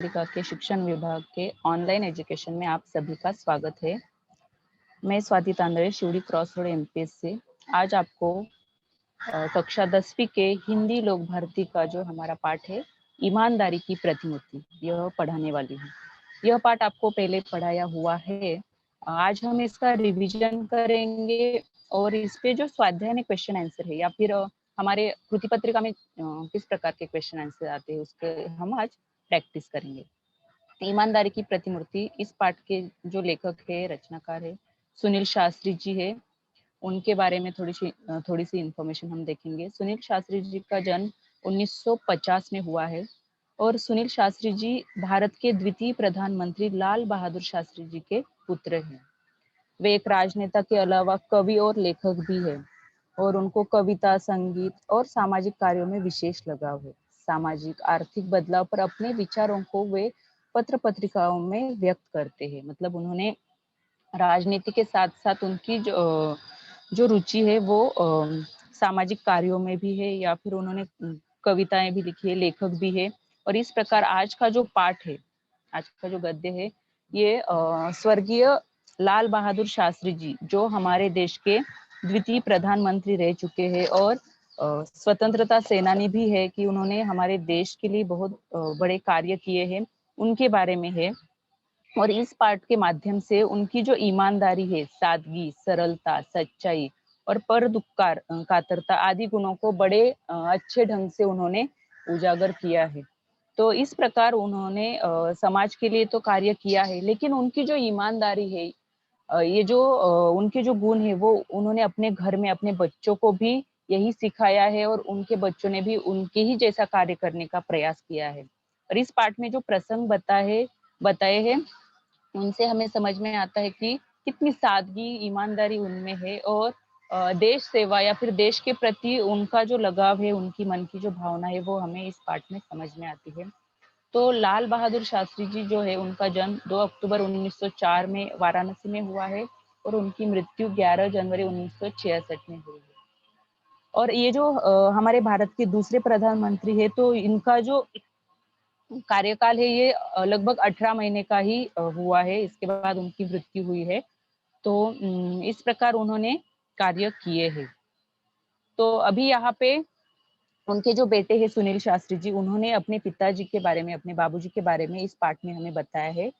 पत्रिका के शिक्षण विभाग के ऑनलाइन एजुकेशन में आप सभी का स्वागत है। मैं Swati Tandade, Sewri cross road MPS से आज आपको कक्षा 10वीं के हिंदी लोक भारती का जो हमारा पाठ है ईमानदारी की प्रतिमूर्ति, यह पढ़ाने वाली हूँ। यह पाठ आपको पहले पढ़ाया हुआ है। आज हम इसका रिवीजन करेंगे और इस पे जो स्वाध्याय में क्वेश्चन आंसर है या फिर हमारे कृति पत्रिका में किस प्रकार के क्वेश्चन आंसर आते हैं उसके हम आज प्रैक्टिस करेंगे। ईमानदारी की प्रतिमूर्ति, इस पाठ के जो लेखक है, रचनाकार है, सुनील शास्त्री जी है। उनके बारे में थोड़ी सी इंफॉर्मेशन हम देखेंगे। सुनील शास्त्री जी का जन्म 1950 में हुआ है और सुनील शास्त्री जी भारत के द्वितीय प्रधानमंत्री लाल बहादुर शास्त्री जी के पुत्र हैं। वे एक राजनेता के अलावा कवि और लेखक भी है और उनको कविता, संगीत और सामाजिक कार्यों में विशेष लगाव है। सामाजिक आर्थिक बदलाव पर अपने विचारों को वे पत्र पत्रिकाओं में व्यक्त करते हैं। मतलब उन्होंने राजनीति के साथ साथ उनकी जो रुचि है वो सामाजिक कार्यों में भी है या फिर उन्होंने कविताएं भी लिखी है, लेखक भी है। और इस प्रकार आज का जो पाठ है, आज का जो गद्य है, ये स्वर्गीय लाल बहादुर शास्त्री जी जो हमारे देश के द्वितीय प्रधानमंत्री रह चुके हैं और स्वतंत्रता सेनानी भी है कि उन्होंने हमारे देश के लिए बहुत बड़े कार्य किए हैं, उनके बारे में है। और इस पाठ के माध्यम से उनकी जो ईमानदारी है, सादगी, सरलता, सच्चाई और पर कातरता आदि गुणों को बड़े अच्छे ढंग से उन्होंने उजागर किया है। तो इस प्रकार उन्होंने समाज के लिए तो कार्य किया है, लेकिन उनकी जो ईमानदारी है, ये जो उनके जो गुण है वो उन्होंने अपने घर में अपने बच्चों को भी यही सिखाया है और उनके बच्चों ने भी उनके ही जैसा कार्य करने का प्रयास किया है। और इस पाठ में जो प्रसंग बताए हैं उनसे हमें समझ में आता है कि कितनी सादगी, ईमानदारी उनमें है और देश सेवा या फिर देश के प्रति उनका जो लगाव है, उनकी मन की जो भावना है वो हमें इस पाठ में समझ में आती है। तो लाल बहादुर शास्त्री जी जो है, उनका जन्म 2 अक्टूबर 1904 में वाराणसी में हुआ है और उनकी मृत्यु 11 जनवरी 1966 में हुई है। और ये जो हमारे भारत के दूसरे प्रधानमंत्री है, तो इनका जो कार्यकाल है ये लगभग 18 महीने का ही हुआ है। इसके बाद उनकी मृत्यु हुई है। तो इस प्रकार उन्होंने कार्य किए हैं। तो अभी यहाँ पे उनके जो बेटे हैं सुनील शास्त्री जी, उन्होंने अपने पिताजी के बारे में, अपने बाबूजी के बारे में इस पाठ में हमें बताया है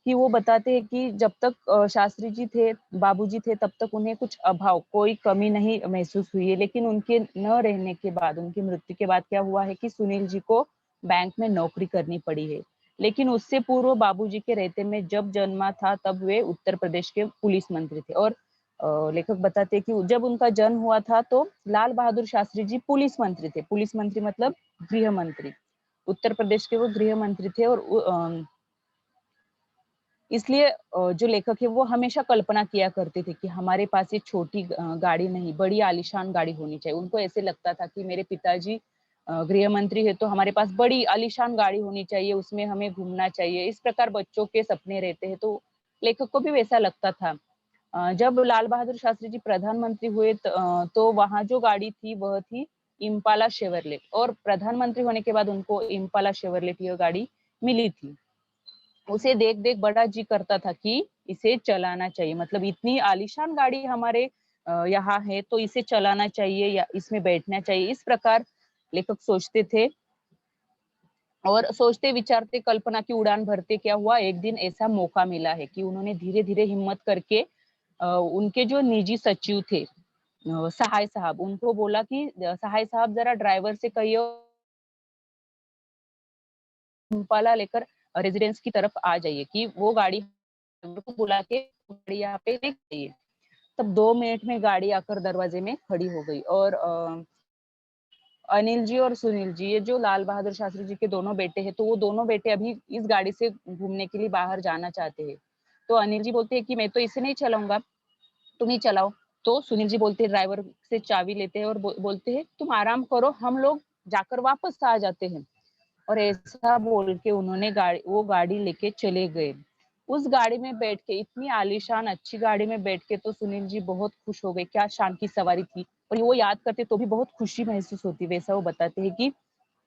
कि वो बताते हैं कि जब तक शास्त्री जी थे, बाबूजी थे, तब तक उन्हें कुछ अभाव, कोई कमी नहीं महसूस हुई है। लेकिन उनके न रहने के बाद, उनकी मृत्यु के बाद क्या हुआ है कि सुनील जी को बैंक में नौकरी करनी पड़ी है। लेकिन उससे पूर्व बाबूजी के रहते में जब जन्मा था तब वे उत्तर प्रदेश के पुलिस मंत्री थे। और लेखक बताते हैं कि जब उनका जन्म हुआ था तो लाल बहादुर शास्त्री जी पुलिस मंत्री थे। पुलिस मंत्री मतलब गृह मंत्री, उत्तर प्रदेश के वो गृह मंत्री थे। और इसलिए जो लेखक है वो हमेशा कल्पना किया करते थे कि हमारे पास ये छोटी गाड़ी नहीं, बड़ी आलीशान गाड़ी होनी चाहिए। उनको ऐसे लगता था कि मेरे पिताजी गृह मंत्री है तो हमारे पास बड़ी आलीशान गाड़ी होनी चाहिए, उसमें हमें घूमना चाहिए। इस प्रकार बच्चों के सपने रहते हैं, तो लेखक को भी वैसा लगता था। जब लाल बहादुर शास्त्री जी प्रधानमंत्री हुए तो वहां जो गाड़ी थी वह थी इम्पाला शेवरलेट, और प्रधानमंत्री होने के बाद उनको इम्पाला शेवरलेट यह गाड़ी मिली थी। उसे देख देख बड़ा जी करता था कि इसे चलाना चाहिए। मतलब इतनी आलीशान गाड़ी हमारे यहाँ है तो इसे चलाना चाहिए या इसमें बैठना चाहिए, इस प्रकार लेखक सोचते थे। और सोचते विचारते कल्पना की उड़ान भरते क्या हुआ, एक दिन ऐसा मौका मिला है कि उन्होंने धीरे धीरे हिम्मत करके उनके जो निजी सचिव थे सहाय साहब, उनको बोला कि सहाय साहब जरा ड्राइवर से कहिए इम्पाला लेकर रेजिडेंस की तरफ आ जाइए, कि वो गाड़ी को बुला के गाड़ी यहाँ पे नहीं चाहिए। तब 2 मिनट में गाड़ी आकर दरवाजे में खड़ी हो गई। और अनिल जी और सुनील जी, ये जो लाल बहादुर शास्त्री जी के दोनों बेटे हैं, तो वो दोनों बेटे अभी इस गाड़ी से घूमने के लिए बाहर जाना चाहते हैं। तो अनिल जी बोलते हैं कि मैं तो इसे नहीं चलाऊंगा, तुम ही चलाओ। तो सुनील जी बोलते हैं, ड्राइवर से चाबी लेते हैं और बोलते हैं तुम आराम करो, हम लोग जाकर वापस आ जाते हैं। और ऐसा बोल के उन्होंने वो गाड़ी लेके चले गए। उस गाड़ी में बैठ के, इतनी आलीशान अच्छी गाड़ी में बैठ के तो सुनील जी बहुत खुश हो गए। क्या शान की सवारी थी, और वो याद करते तो भी बहुत खुशी महसूस होती। वैसा वो बताते हैं कि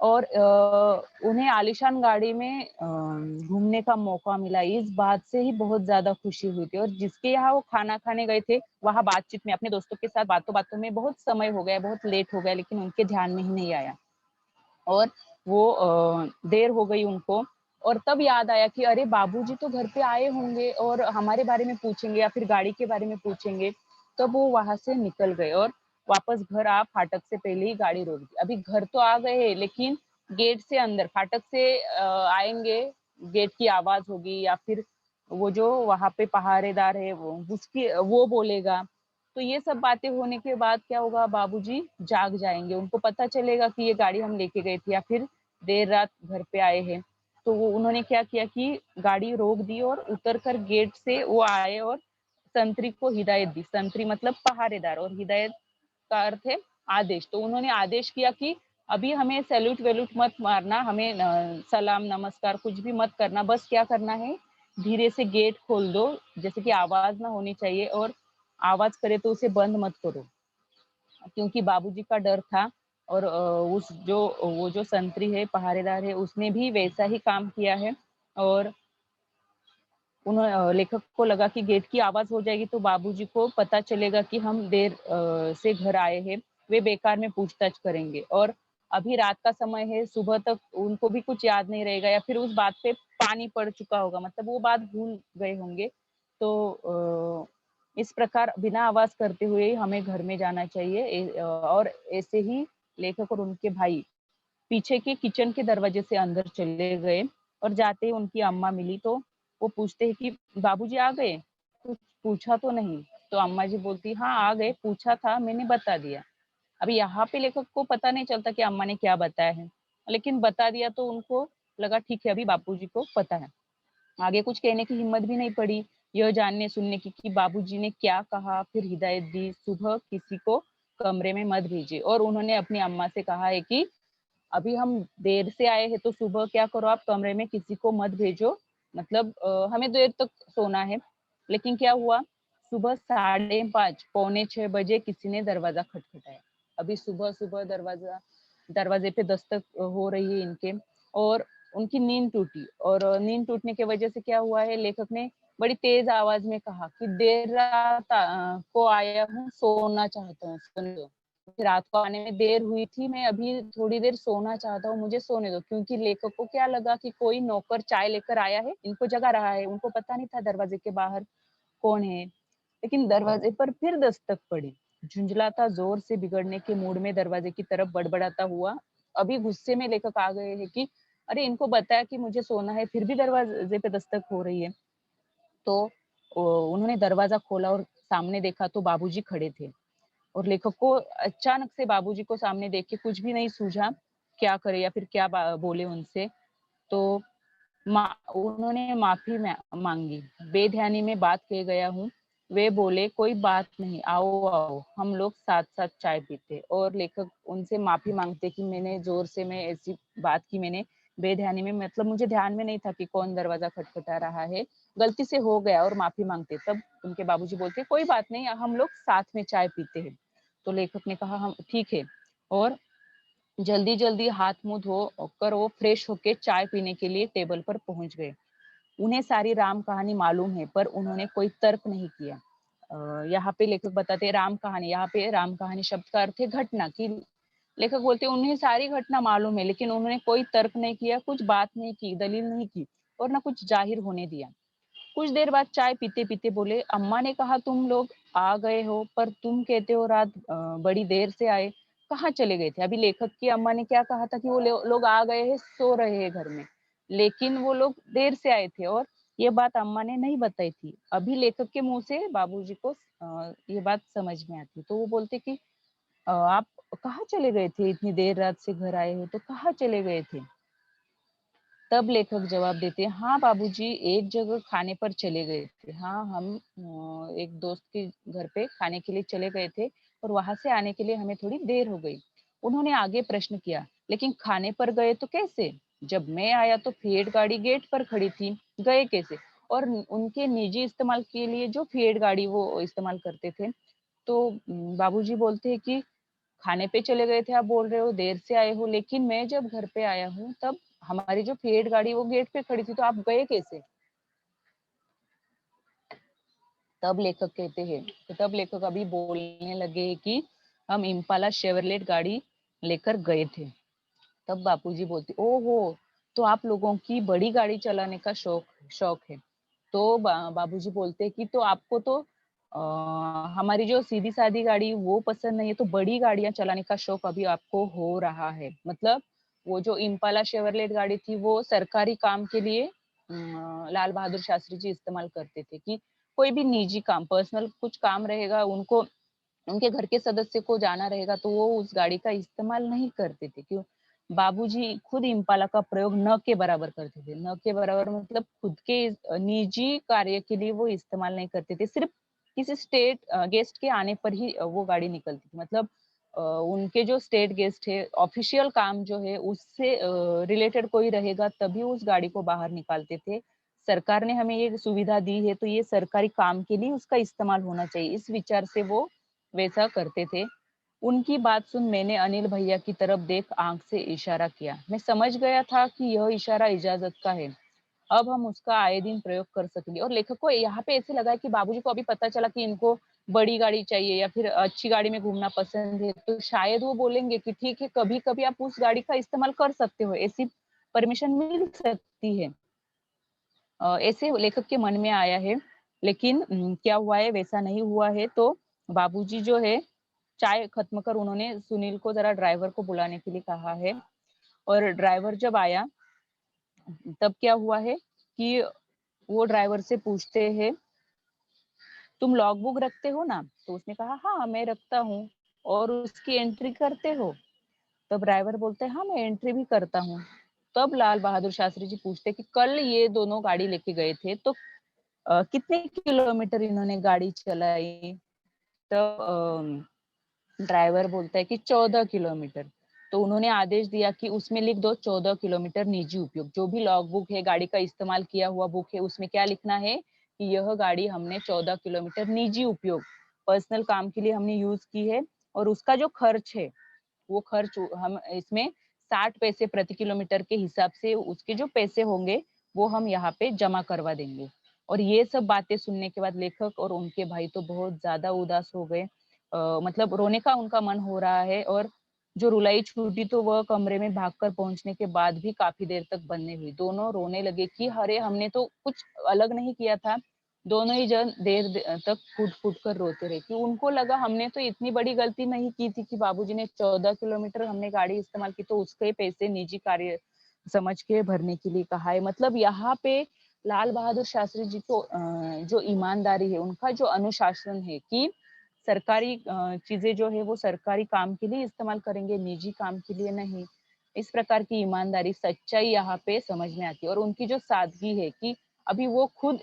और उन्हें आलीशान गाड़ी में घूमने का मौका मिला। इस बात से ही बहुत ज़्यादा खुशी हुई थी और जिसके यहाँ वो खाना खाने गए थे, वहाँ बातचीत में अपने दोस्तों के साथ बातों-बातों में बहुत समय हो गया, बहुत लेट हो गया, लेकिन उनके ध्यान में ही नहीं आया और वो देर हो गई उनको और तब याद आया कि अरे बाबूजी तो घर पे आए होंगे और हमारे बारे में पूछेंगे या फिर गाड़ी के बारे में पूछेंगे। तब वो वहाँ से निकल गए और वापस घर आ फाटक से पहले ही गाड़ी रोक दी। अभी घर तो आ गए हैं लेकिन गेट से अंदर फाटक से आएँगे, गेट की आवाज़ होगी या फिर वो जो वहाँ पे पहरेदार है वो बोलेगा। तो ये सब बातें होने के बाद क्या होगा बाबूजी जाग जाएँगे, उनको पता चलेगा कि ये गाड़ी हम लेके गए थे या फिर देर रात घर पे आए हैं। तो वो उन्होंने क्या किया कि गाड़ी रोक दी और उतर कर गेट से वो आए और संतरी को हिदायत दी। संतरी मतलब पहरेदार और हिदायत का अर्थ है आदेश। तो उन्होंने आदेश किया कि अभी हमें सैल्यूट-वैल्यूट मत मारना, हमें सलाम, नमस्कार कुछ भी मत करना, बस क्या करना है, धीरे से गेट खोल दो, जैसे कि आवाज़ ना होनी चाहिए और आवाज़ करे तो उसे बंद मत करो। क्योंकि बाबूजी का डर था और वो जो संतरी है, पहरेदार है, उसने भी वैसा ही काम किया है और लेखक को लगा कि गेट की आवाज़ हो जाएगी तो बाबूजी को पता चलेगा कि हम देर से घर आए हैं, वे बेकार में पूछताछ करेंगे और अभी रात का समय है, सुबह तक उनको भी कुछ याद नहीं रहेगा या फिर उस बात पे पानी पड़ चुका होगा, मतलब वो बात भूल गए होंगे। तो इस प्रकार बिना आवाज़ करते हुए ही हमें घर में जाना चाहिए और ऐसे ही लेखक और उनके भाई पीछे के किचन के दरवाजे से अंदर चले गए और जाते ही उनकी अम्मा मिली तो वो पूछते हैं कि बाबूजी आ गए? कुछ पूछा तो नहीं? तो अम्मा जी बोलती हाँ, आ गए, पूछा था मैंने बता दिया। अभी यहाँ पे लेखक को पता नहीं चलता कि अम्मा ने क्या बताया है, लेकिन बता दिया तो उनको लगा ठीक है अभी बापूजी को पता है। आगे कुछ कहने की हिम्मत भी नहीं पड़ी, यह जानने सुनने की कि बाबूजी ने क्या कहा, फिर हिदायत दी, सुबह किसी को कमरे में मत भेजिए और उन्होंने अपनी अम्मा से कहा है कि अभी हम देर से आए हैं तो सुबह क्या करो आप कमरे में किसी को मत भेजो मतलब हमें देर तक सोना है। लेकिन क्या हुआ सुबह 5:30 पौने 6 बजे किसी ने दरवाजा खटखटाया। अभी सुबह-सुबह दरवाजे पे दस्तक हो रही है इनके और उनकी नींद टूटी और नींद टूटने की वजह से क्या हुआ है लेखक ने बड़ी तेज आवाज में कहा कि देर रात को आया हूँ, सोना चाहता हूँ, सोने दो। रात को आने में देर हुई थी, मैं अभी थोड़ी देर सोना चाहता हूँ, मुझे सोने दो। क्योंकि लेखक को क्या लगा कि कोई नौकर चाय लेकर आया है, इनको जगा रहा है। उनको पता नहीं था दरवाजे के बाहर कौन है। लेकिन दरवाजे पर फिर दस्तक पड़ी। झुंझलाता जोर से बिगड़ने के मूड में दरवाजे की तरफ बड़बड़ाता हुआ। अभी गुस्से में लेखक आ गए हैं कि अरे इनको बताया कि मुझे सोना है, फिर भी दरवाजे पे दस्तक हो रही है। तो उन्होंने दरवाजा खोला और सामने देखा तो बाबूजी खड़े थे। और लेखक को अचानक से बाबूजी को सामने देख के कुछ भी नहीं सूझा, क्या करे या फिर क्या बोले उनसे। तो उन्होंने माफ़ी माँगी, बेध्यानी में बात कह गया हूँ। वे बोले कोई बात नहीं, आओ, आओ, हम लोग साथ-साथ चाय पीते और लेखक उनसे माफ़ी माँगते कि मैं ऐसी बात की मैंने बेध्यानी में मतलब मुझे ध्यान में नहीं था कि कौन दरवाज़ा खटखटा रहा है, गलती से हो गया और माफ़ी माँगते। तब उनके बाबूजी बोलते कोई बात नहीं, हम लोग साथ में चाय पीते हैं। तो लेखक ने कहा हम ठीक है और जल्दी-जल्दी हाथ-मुँह धो कर वो फ्रेश होके चाय पीने के लिए टेबल पर पहुँच गए। उन्हें सारी राम कहानी मालूम है पर उन्होंने कोई तर्क नहीं किया। यहाँ पे लेखक बताते हैं राम कहानी, यहाँ पे राम कहानी शब्द का अर्थ है घटना कि लेखक बोलते हैं उन्हें सारी घटना मालूम है लेकिन उन्होंने कोई तर्क नहीं किया, कुछ बात नहीं की, दलील नहीं की और ना कुछ जाहिर होने दिया। कुछ देर बाद चाय पीते-पीते बोले, "अम्मा ने कहा तुम लोग आ गए हो, पर तुम कहते हो रात बड़ी देर से आए, कहाँ चले गए थे?" अभी लेखक की अम्मा ने क्या कहा था कि वो लोग आ गए हैं, सो रहे हैं घर में, लेकिन वो लोग देर से आए थे और ये बात अम्मा ने नहीं बताई थी। अभी लेखक के मुँह से बाबूजी को ये बात समझ में आती, तो वो बोलते कि "आप कहाँ चले गए थे? इतनी देर रात से घर आए हो, तो कहाँ चले गए थे?" तब लेखक जवाब देते हैं, हाँ बाबूजी एक जगह खाने पर चले गए थे। हाँ, हम एक दोस्त के घर पे खाने के लिए चले गए थे और वहाँ से आने के लिए हमें थोड़ी देर हो गई। उन्होंने आगे प्रश्न किया, लेकिन खाने पर गए तो कैसे? जब मैं आया तो फिएट गाड़ी गेट पर खड़ी थी, गए कैसे? और उनके निजी इस्तेमाल के लिए जो फिएट गाड़ी वो इस्तेमाल करते थे, तो बाबूजी बोलते हैं कि खाने पे चले गए थे, आप बोल रहे हो देर से आए हो, लेकिन मैं जब घर पे आया हूँ तब हमारी जो फिएट गाड़ी वो गेट पे खड़ी थी, तो आप गए कैसे? तब लेखक कहते हैं, तो तब लेखक अभी बोलने लगे कि हम इम्पाला शेवरलेट गाड़ी लेकर गए थे। तब बापूजी बोलते, ओहो, तो आप लोगों की बड़ी गाड़ी चलाने का शौक शौक है। तो बाबूजी बोलते कि तो आपको तो हमारी जो सीधी सादी गाड़ी वो पसंद नहीं है, तो बड़ी गाड़ियां चलाने का शौक अभी आपको हो रहा है। मतलब वो जो इम्पाला शेवरलेट गाड़ी थी वो सरकारी काम के लिए लाल बहादुर शास्त्री जी इस्तेमाल करते थे, कि कोई भी निजी काम, पर्सनल कुछ काम रहेगा, उनको उनके घर के सदस्य को जाना रहेगा, तो वो उस गाड़ी का इस्तेमाल नहीं करते थे। क्यों? बाबूजी खुद इम्पाला का प्रयोग न के बराबर करते थे। न के बराबर मतलब खुद के निजी कार्य के लिए वो इस्तेमाल नहीं करते थे। सिर्फ किसी स्टेट गेस्ट के आने पर ही वो गाड़ी निकलती थी। मतलब उनके जो स्टेट गेस्ट है, ऑफिशियल काम जो है उससे रिलेटेड कोई रहेगा तभी उस गाड़ी को बाहर निकालते थे। सरकार ने हमें ये सुविधा दी है, तो ये सरकारी काम के लिए उसका इस्तेमाल होना चाहिए। इस विचार से वो वैसा करते थे। उनकी बात सुन मैंने अनिल भैया की तरफ देख आंख से इशारा किया। मैं समझ गया था कि यह इशारा इजाजत का है। अब हम उसका आए दिन प्रयोग कर सकेंगे। और लेखक को यहाँ पे ऐसे लगा कि बाबूजी को अभी पता चला कि इनको बड़ी गाड़ी चाहिए या फिर अच्छी गाड़ी में घूमना पसंद है, तो शायद वो बोलेंगे कि ठीक है, कभी कभी आप उस गाड़ी का इस्तेमाल कर सकते हो, ऐसी परमिशन मिल सकती है। ऐसे लेखक के मन में आया है। लेकिन क्या हुआ है, वैसा नहीं हुआ है। तो बाबूजी जो है चाय खत्म कर उन्होंने सुनील को जरा ड्राइवर को बुलाने के लिए कहा है। और ड्राइवर जब आया तब क्या हुआ है कि वो ड्राइवर से पूछते हैं, तुम लॉग बुक रखते हो ना? तो उसने कहा, हाँ मैं रखता हूँ। और उसकी एंट्री करते हो? तब ड्राइवर बोलते हैं, हाँ मैं एंट्री भी करता हूँ। तब लाल बहादुर शास्त्री जी पूछते कि कल ये दोनों गाड़ी लेके गए थे, तो कितने किलोमीटर इन्होंने गाड़ी चलाई? तो ड्राइवर बोलता है कि 14 किलोमीटर। तो उन्होंने आदेश दिया कि उसमें लिख दो 14 किलोमीटर निजी उपयोग। जो भी लॉग बुक है, गाड़ी का इस्तेमाल किया हुआ बुक है, उसमें क्या लिखना है कि यह गाड़ी हमने 14 किलोमीटर निजी उपयोग, पर्सनल काम के लिए हमने यूज की है। और उसका जो खर्च है वो खर्च हम इसमें 60 पैसे प्रति किलोमीटर के हिसाब से उसके जो पैसे होंगे वो हम यहाँ पे जमा करवा देंगे। और ये सब बातें सुनने के बाद लेखक और उनके भाई तो बहुत ज्यादा उदास हो गए। मतलब रोने का उनका मन हो रहा है। और जो रुलाई छूटी तो वह कमरे में भागकर पहुंचने के बाद भी काफी देर तक बंद हुई। दोनों रोने लगे कि अरे हमने तो कुछ अलग नहीं किया था। दोनों ही जन तक फूट फूट कर रोते रहे, कि उनको लगा हमने तो इतनी बड़ी गलती नहीं की थी कि बाबूजी ने 14 किलोमीटर हमने गाड़ी इस्तेमाल की तो उसके पैसे निजी कार्य समझ के भरने के लिए कहा है। मतलब यहाँ पे लाल बहादुर शास्त्री जी को जो ईमानदारी है, उनका जो अनुशासन है कि सरकारी चीजें जो है वो सरकारी काम के लिए इस्तेमाल करेंगे, निजी काम के लिए नहीं। इस प्रकार की ईमानदारी, सच्चाई यहाँ पे समझ में आती है। और उनकी जो सादगी है कि अभी वो खुद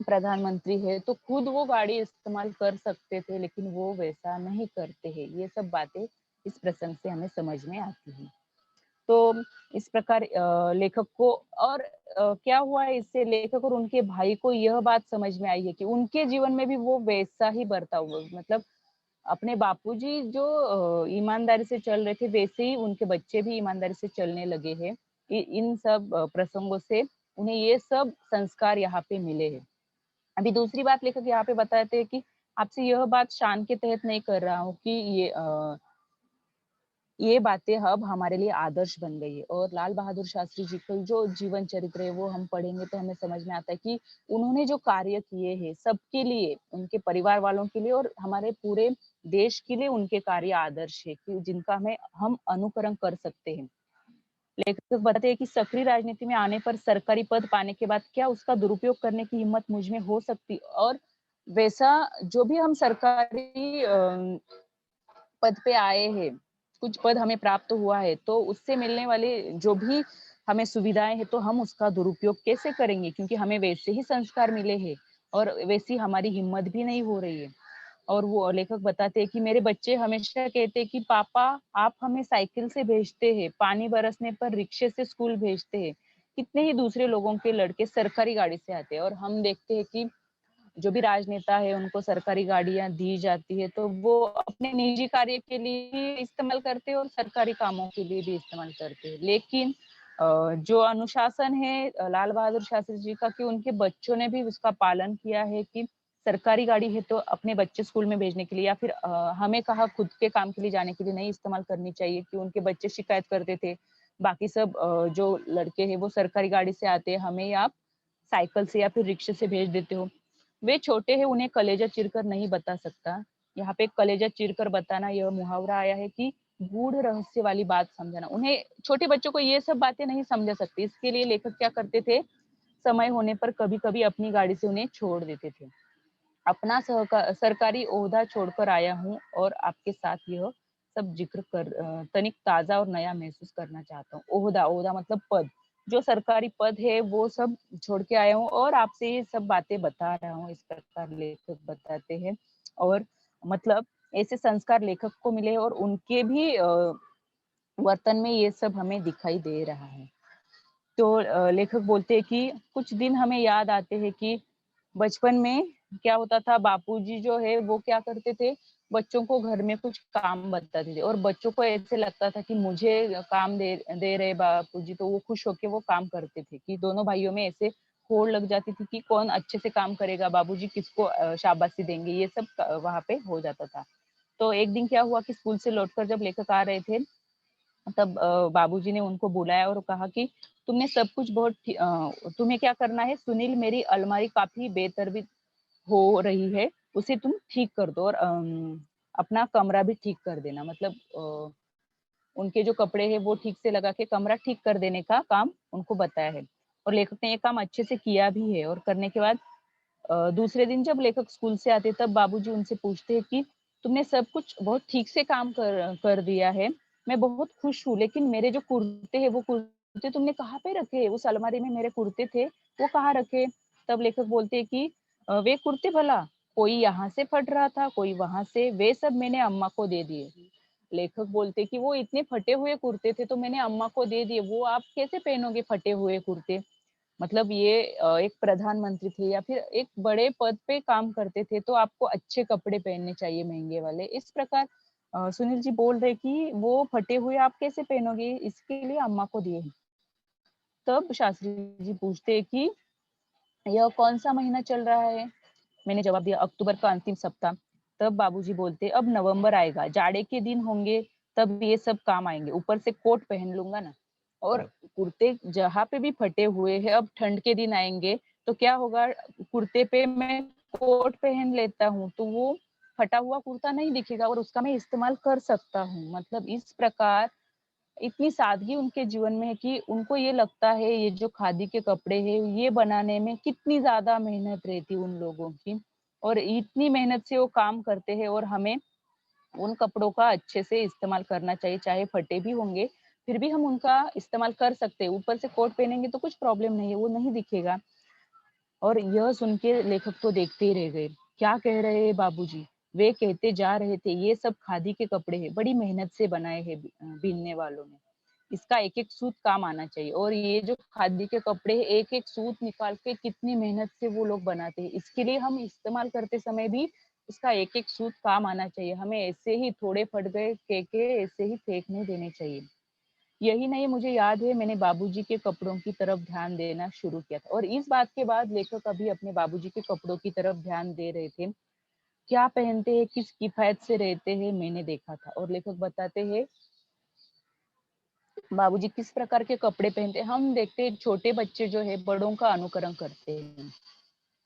प्रधानमंत्री है तो खुद वो गाड़ी इस्तेमाल कर सकते थे, लेकिन वो वैसा नहीं करते हैं। ये सब बातें इस प्रसंग से हमें समझ में आती है। तो इस प्रकार लेखक को और क्या हुआ है, इससे लेखक और उनके भाई को यह बात समझ में आई है कि उनके जीवन में भी वो वैसा ही बर्ताव हुआ। मतलब अपने बापूजी जो ईमानदारी से चल रहे थे, वैसे ही उनके बच्चे भी ईमानदारी से चलने लगे हैं। इन सब प्रसंगों से उन्हें ये सब संस्कार यहाँ पे मिले हैं। अभी दूसरी बात लेखक यहाँ पे बताते हैं कि आपसे यह बात शान के तहत नहीं कर रहा हूँ कि ये बातें अब हमारे लिए आदर्श बन गई है। और लाल बहादुर शास्त्री जी का जो जीवन चरित्र है वो हम पढ़ेंगे तो हमें समझ में आता है कि उन्होंने जो कार्य किए हैं सबके लिए, उनके परिवार वालों के लिए और हमारे पूरे देश के लिए उनके कार्य आदर्श है, कि जिनका हमें हम अनुकरण कर सकते हैं। लेखक बताते हैं कि सक्रिय राजनीति में आने पर सरकारी पद पाने के बाद क्या उसका दुरुपयोग करने की हिम्मत मुझ में हो सकती? और वैसा जो भी हम सरकारी पद पे आए हैं, कुछ पद हमें प्राप्त हुआ है, तो उससे मिलने वाले जो भी हमें सुविधाएं हैं, तो हम उसका दुरुपयोग कैसे करेंगे? क्योंकि हमें वैसे ही संस्कार मिले हैं और वैसी हमारी हिम्मत भी नहीं हो रही है। और वो लेखक बताते हैं कि मेरे बच्चे हमेशा कहते हैं कि पापा आप हमें साइकिल से भेजते हैं, पानी बरसने पर रिक्शे से स्कूल भेजते हैं। कितने ही दूसरे लोगों के लड़के सरकारी गाड़ी से आते हैं और हम देखते हैं कि जो भी राजनेता है उनको सरकारी गाड़ियां दी जाती है, तो वो अपने निजी कार्य के लिए भी इस्तेमाल करते हैं और सरकारी कामों के लिए भी इस्तेमाल करते हैं। लेकिन जो अनुशासन है लाल बहादुर शास्त्री जी का, कि उनके बच्चों ने भी उसका पालन किया है कि सरकारी गाड़ी है तो अपने बच्चे स्कूल में भेजने के लिए या फिर हमें कहा खुद के काम के लिए जाने के लिए नहीं इस्तेमाल करनी चाहिए, कि उनके बच्चे शिकायत करते थे। बाकी सब जो लड़के हैं वो सरकारी गाड़ी से आते हैं, हमें आप साइकिल से या फिर रिक्शे से भेज देते हो। वे छोटे हैं, उन्हें कलेजा चीरकर नहीं बता सकता। यहाँ पे कलेजा चीरकर बताना यह मुहावरा आया है कि गूढ़ रहस्य वाली बात समझाना। उन्हें छोटे बच्चों को ये सब बातें नहीं समझा सकती। इसके लिए लेखक क्या करते थे, समय होने पर कभी-कभी अपनी गाड़ी से उन्हें छोड़ देते थे। अपना सरकारी ओहदा छोड़कर आया हूँ और आपके साथ यह सब जिक्र कर तनिक ताज़ा और नया महसूस करना चाहता हूँ। ओहदा, ओहदा मतलब पद। जो सरकारी पद है वो सब छोड़ के आया हूँ और आपसे ये सब बातें बता रहा हूँ, इस प्रकार लेखक बताते हैं। और मतलब ऐसे संस्कार लेखक को मिले और उनके भी वर्तन में ये सब हमें दिखाई दे रहा है। तो लेखक बोलते हैं कि कुछ दिन हमें याद आते हैं कि बचपन में क्या होता था, बापूजी जो है वो क्या करते थे, बच्चों को घर में कुछ काम बताते थे और बच्चों को ऐसे लगता था कि मुझे काम दे दे रहे बापूजी, तो वो खुश होके वो काम करते थे। कि दोनों भाइयों में ऐसे होड़ लग जाती थी कि कौन अच्छे से काम करेगा, बाबूजी किसको शाबाशी देंगे, ये सब वहां पे हो जाता था। तो एक दिन क्या हुआ कि स्कूल से लौटकर जब लेखक आ रहे थे, तब बाबूजी ने उनको बुलाया और कहा कि तुमने सब कुछ तुम्हें क्या करना है सुनील, मेरी अलमारी काफी बेतरतीब हो रही है, उसे तुम ठीक कर दो और अपना कमरा भी ठीक कर देना। मतलब उनके जो कपड़े हैं वो ठीक से लगा के कमरा ठीक कर देने का काम उनको बताया है। और लेखक ने ये काम अच्छे से किया भी है। और करने के बाद दूसरे दिन जब लेखक स्कूल से आते तब बाबूजी उनसे पूछते हैं कि तुमने सब कुछ बहुत ठीक से काम कर दिया है, मैं बहुत खुश हूँ, लेकिन मेरे जो कुर्ते हैं वो कुर्ते तुमने कहाँ पे रखे? उस अलमारी में मेरे कुर्ते थे, वो कहाँ रखे? तब लेखक बोलते हैं कि वे कुर्ते भला कोई यहाँ से फट रहा था, कोई वहां से, वे सब मैंने अम्मा को दे दिए। लेखक बोलते कि वो इतने फटे हुए कुर्ते थे तो मैंने अम्मा को दे दिए, वो आप कैसे पहनोगे फटे हुए कुर्ते? मतलब ये एक प्रधानमंत्री थे या फिर एक बड़े पद पे काम करते थे, तो आपको अच्छे कपड़े पहनने चाहिए महंगे वाले। इस प्रकार सुनील जी बोल रहे कि वो फटे हुए आप कैसे पहनोगे, इसके लिए अम्मा को दिए हैं। तब शास्त्री जी पूछते हैं कि यह कौन सा महीना चल रहा है? मैंने जवाब दिया अक्टूबर का अंतिम सप्ताह। तब बाबूजी बोलते अब नवंबर आएगा, जाड़े के दिन होंगे, तब ये सब काम आएंगे, ऊपर से कोट पहन लूंगा ना। और कुर्ते जहाँ पे भी फटे हुए हैं, अब ठंड के दिन आएंगे तो क्या होगा, कुर्ते पे मैं कोट पहन लेता हूँ तो वो फटा हुआ कुर्ता नहीं दिखेगा और उसका मैं इस्तेमाल कर सकता हूँ। मतलब इस प्रकार इतनी सादगी उनके जीवन में है कि उनको ये लगता है ये जो खादी के कपड़े हैं ये बनाने में कितनी ज्यादा मेहनत रहती है उन लोगों की, और इतनी मेहनत से वो काम करते हैं और हमें उन कपड़ों का अच्छे से इस्तेमाल करना चाहिए, चाहे फटे भी होंगे फिर भी हम उनका इस्तेमाल कर सकते हैं। ऊपर से कोट पहनेंगे तो कुछ प्रॉब्लम नहीं है, वो नहीं दिखेगा। और यह सुन के लेखक तो देखते ही रह गए। क्या कह रहे हैं बाबूजी? वे कहते जा रहे थे ये सब खादी के कपड़े हैं, बड़ी मेहनत से बनाए हैं बीनने वालों ने। इसका एक एक सूत काम आना चाहिए। और ये जो खादी के कपड़े हैं एक एक सूत निकाल के कितनी मेहनत से वो लोग बनाते हैं, इसके लिए हम इस्तेमाल करते समय भी इसका एक एक सूत काम आना चाहिए। हमें ऐसे ही थोड़े फट गए कह के ऐसे ही फेंक नहीं देने चाहिए। यही नहीं, मुझे याद है मैंने बाबूजी के कपड़ों की तरफ ध्यान देना शुरू किया था। और इस बात के बाद लेखक अभी अपने बाबूजी के कपड़ों की तरफ ध्यान दे रहे थे। क्या पहनते हैं, किस किफायत से रहते हैं, मैंने देखा था। और लेखक बताते हैं बाबूजी किस प्रकार के कपड़े पहनते हैं। हम देखते हैं छोटे बच्चे जो है बड़ों का अनुकरण करते हैं।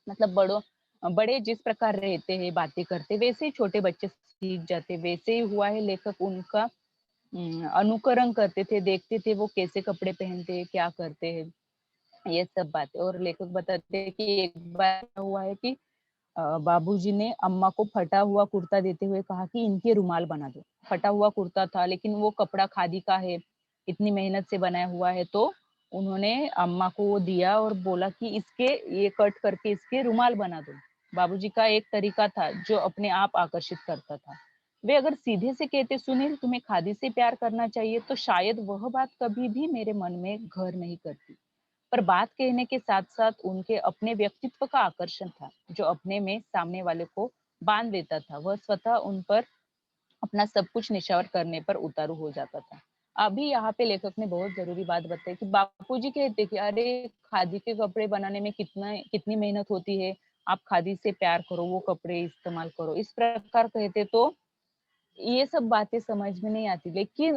मतलब बड़े जिस प्रकार रहते हैं बातें करते वैसे ही छोटे बच्चे सीख जाते। वैसे ही हुआ है, लेखक उनका अनुकरण करते थे, देखते थे वो कैसे कपड़े पहनते हैं, क्या करते हैं, ये सब बातें। और लेखक बताते हैं कि एक बार क्या हुआ है कि बाबूजी ने अम्मा को फटा हुआ कुर्ता देते हुए कहा कि इनके रुमाल बना दो। फटा हुआ कुर्ता था लेकिन वो कपड़ा खादी का है, इतनी मेहनत से बनाया हुआ है, तो उन्होंने अम्मा को वो दिया और बोला कि इसके ये कट करके इसके रुमाल बना दो। बाबूजी का एक तरीका था जो अपने आप आकर्षित करता था। वे अगर सीधे से कहते सुनील तुम्हें खादी से प्यार करना चाहिए, तो शायद वह बात कभी भी मेरे मन में घर नहीं करती। पर बात कहने के साथ साथ उनके अपने व्यक्तित्व का आकर्षण था, जो अपने में सामने वाले को बांध देता था। वह स्वतः उन पर अपना सब कुछ निछावर करने पर उतारू हो जाता था। अभी यहाँ पे लेखक ने बहुत जरूरी बात बताई कि बापूजी कहते कि अरे खादी के कपड़े बनाने में कितनी मेहनत होती है, आप खादी से प्यार करो, वो कपड़े इस्तेमाल करो, इस प्रकार कहते। तो ये सब बातें समझ में नहीं आती, लेकिन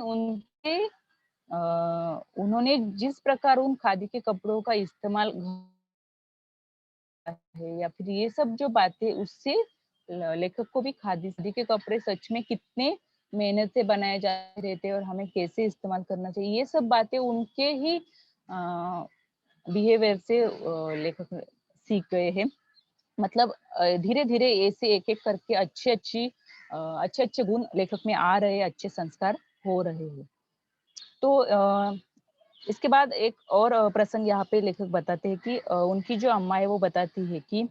उन्होंने जिस प्रकार उन खादी के कपड़ों का इस्तेमाल है या फिर ये सब जो बातें, उससे लेखक को भी खादी खादी के कपड़े सच में कितने मेहनत से बनाए जा रहे थे और हमें कैसे इस्तेमाल करना चाहिए, ये सब बातें उनके ही बिहेवियर से लेखक सीख गए हैं। मतलब धीरे धीरे ऐसे एक एक करके अच्छे अच्छे गुण लेखक में आ रहे हैं, अच्छे संस्कार हो रहे हैं। तो इसके बाद एक और प्रसंग यहाँ पे लेखक बताते हैं कि उनकी जो अम्मा है वो बताती है कि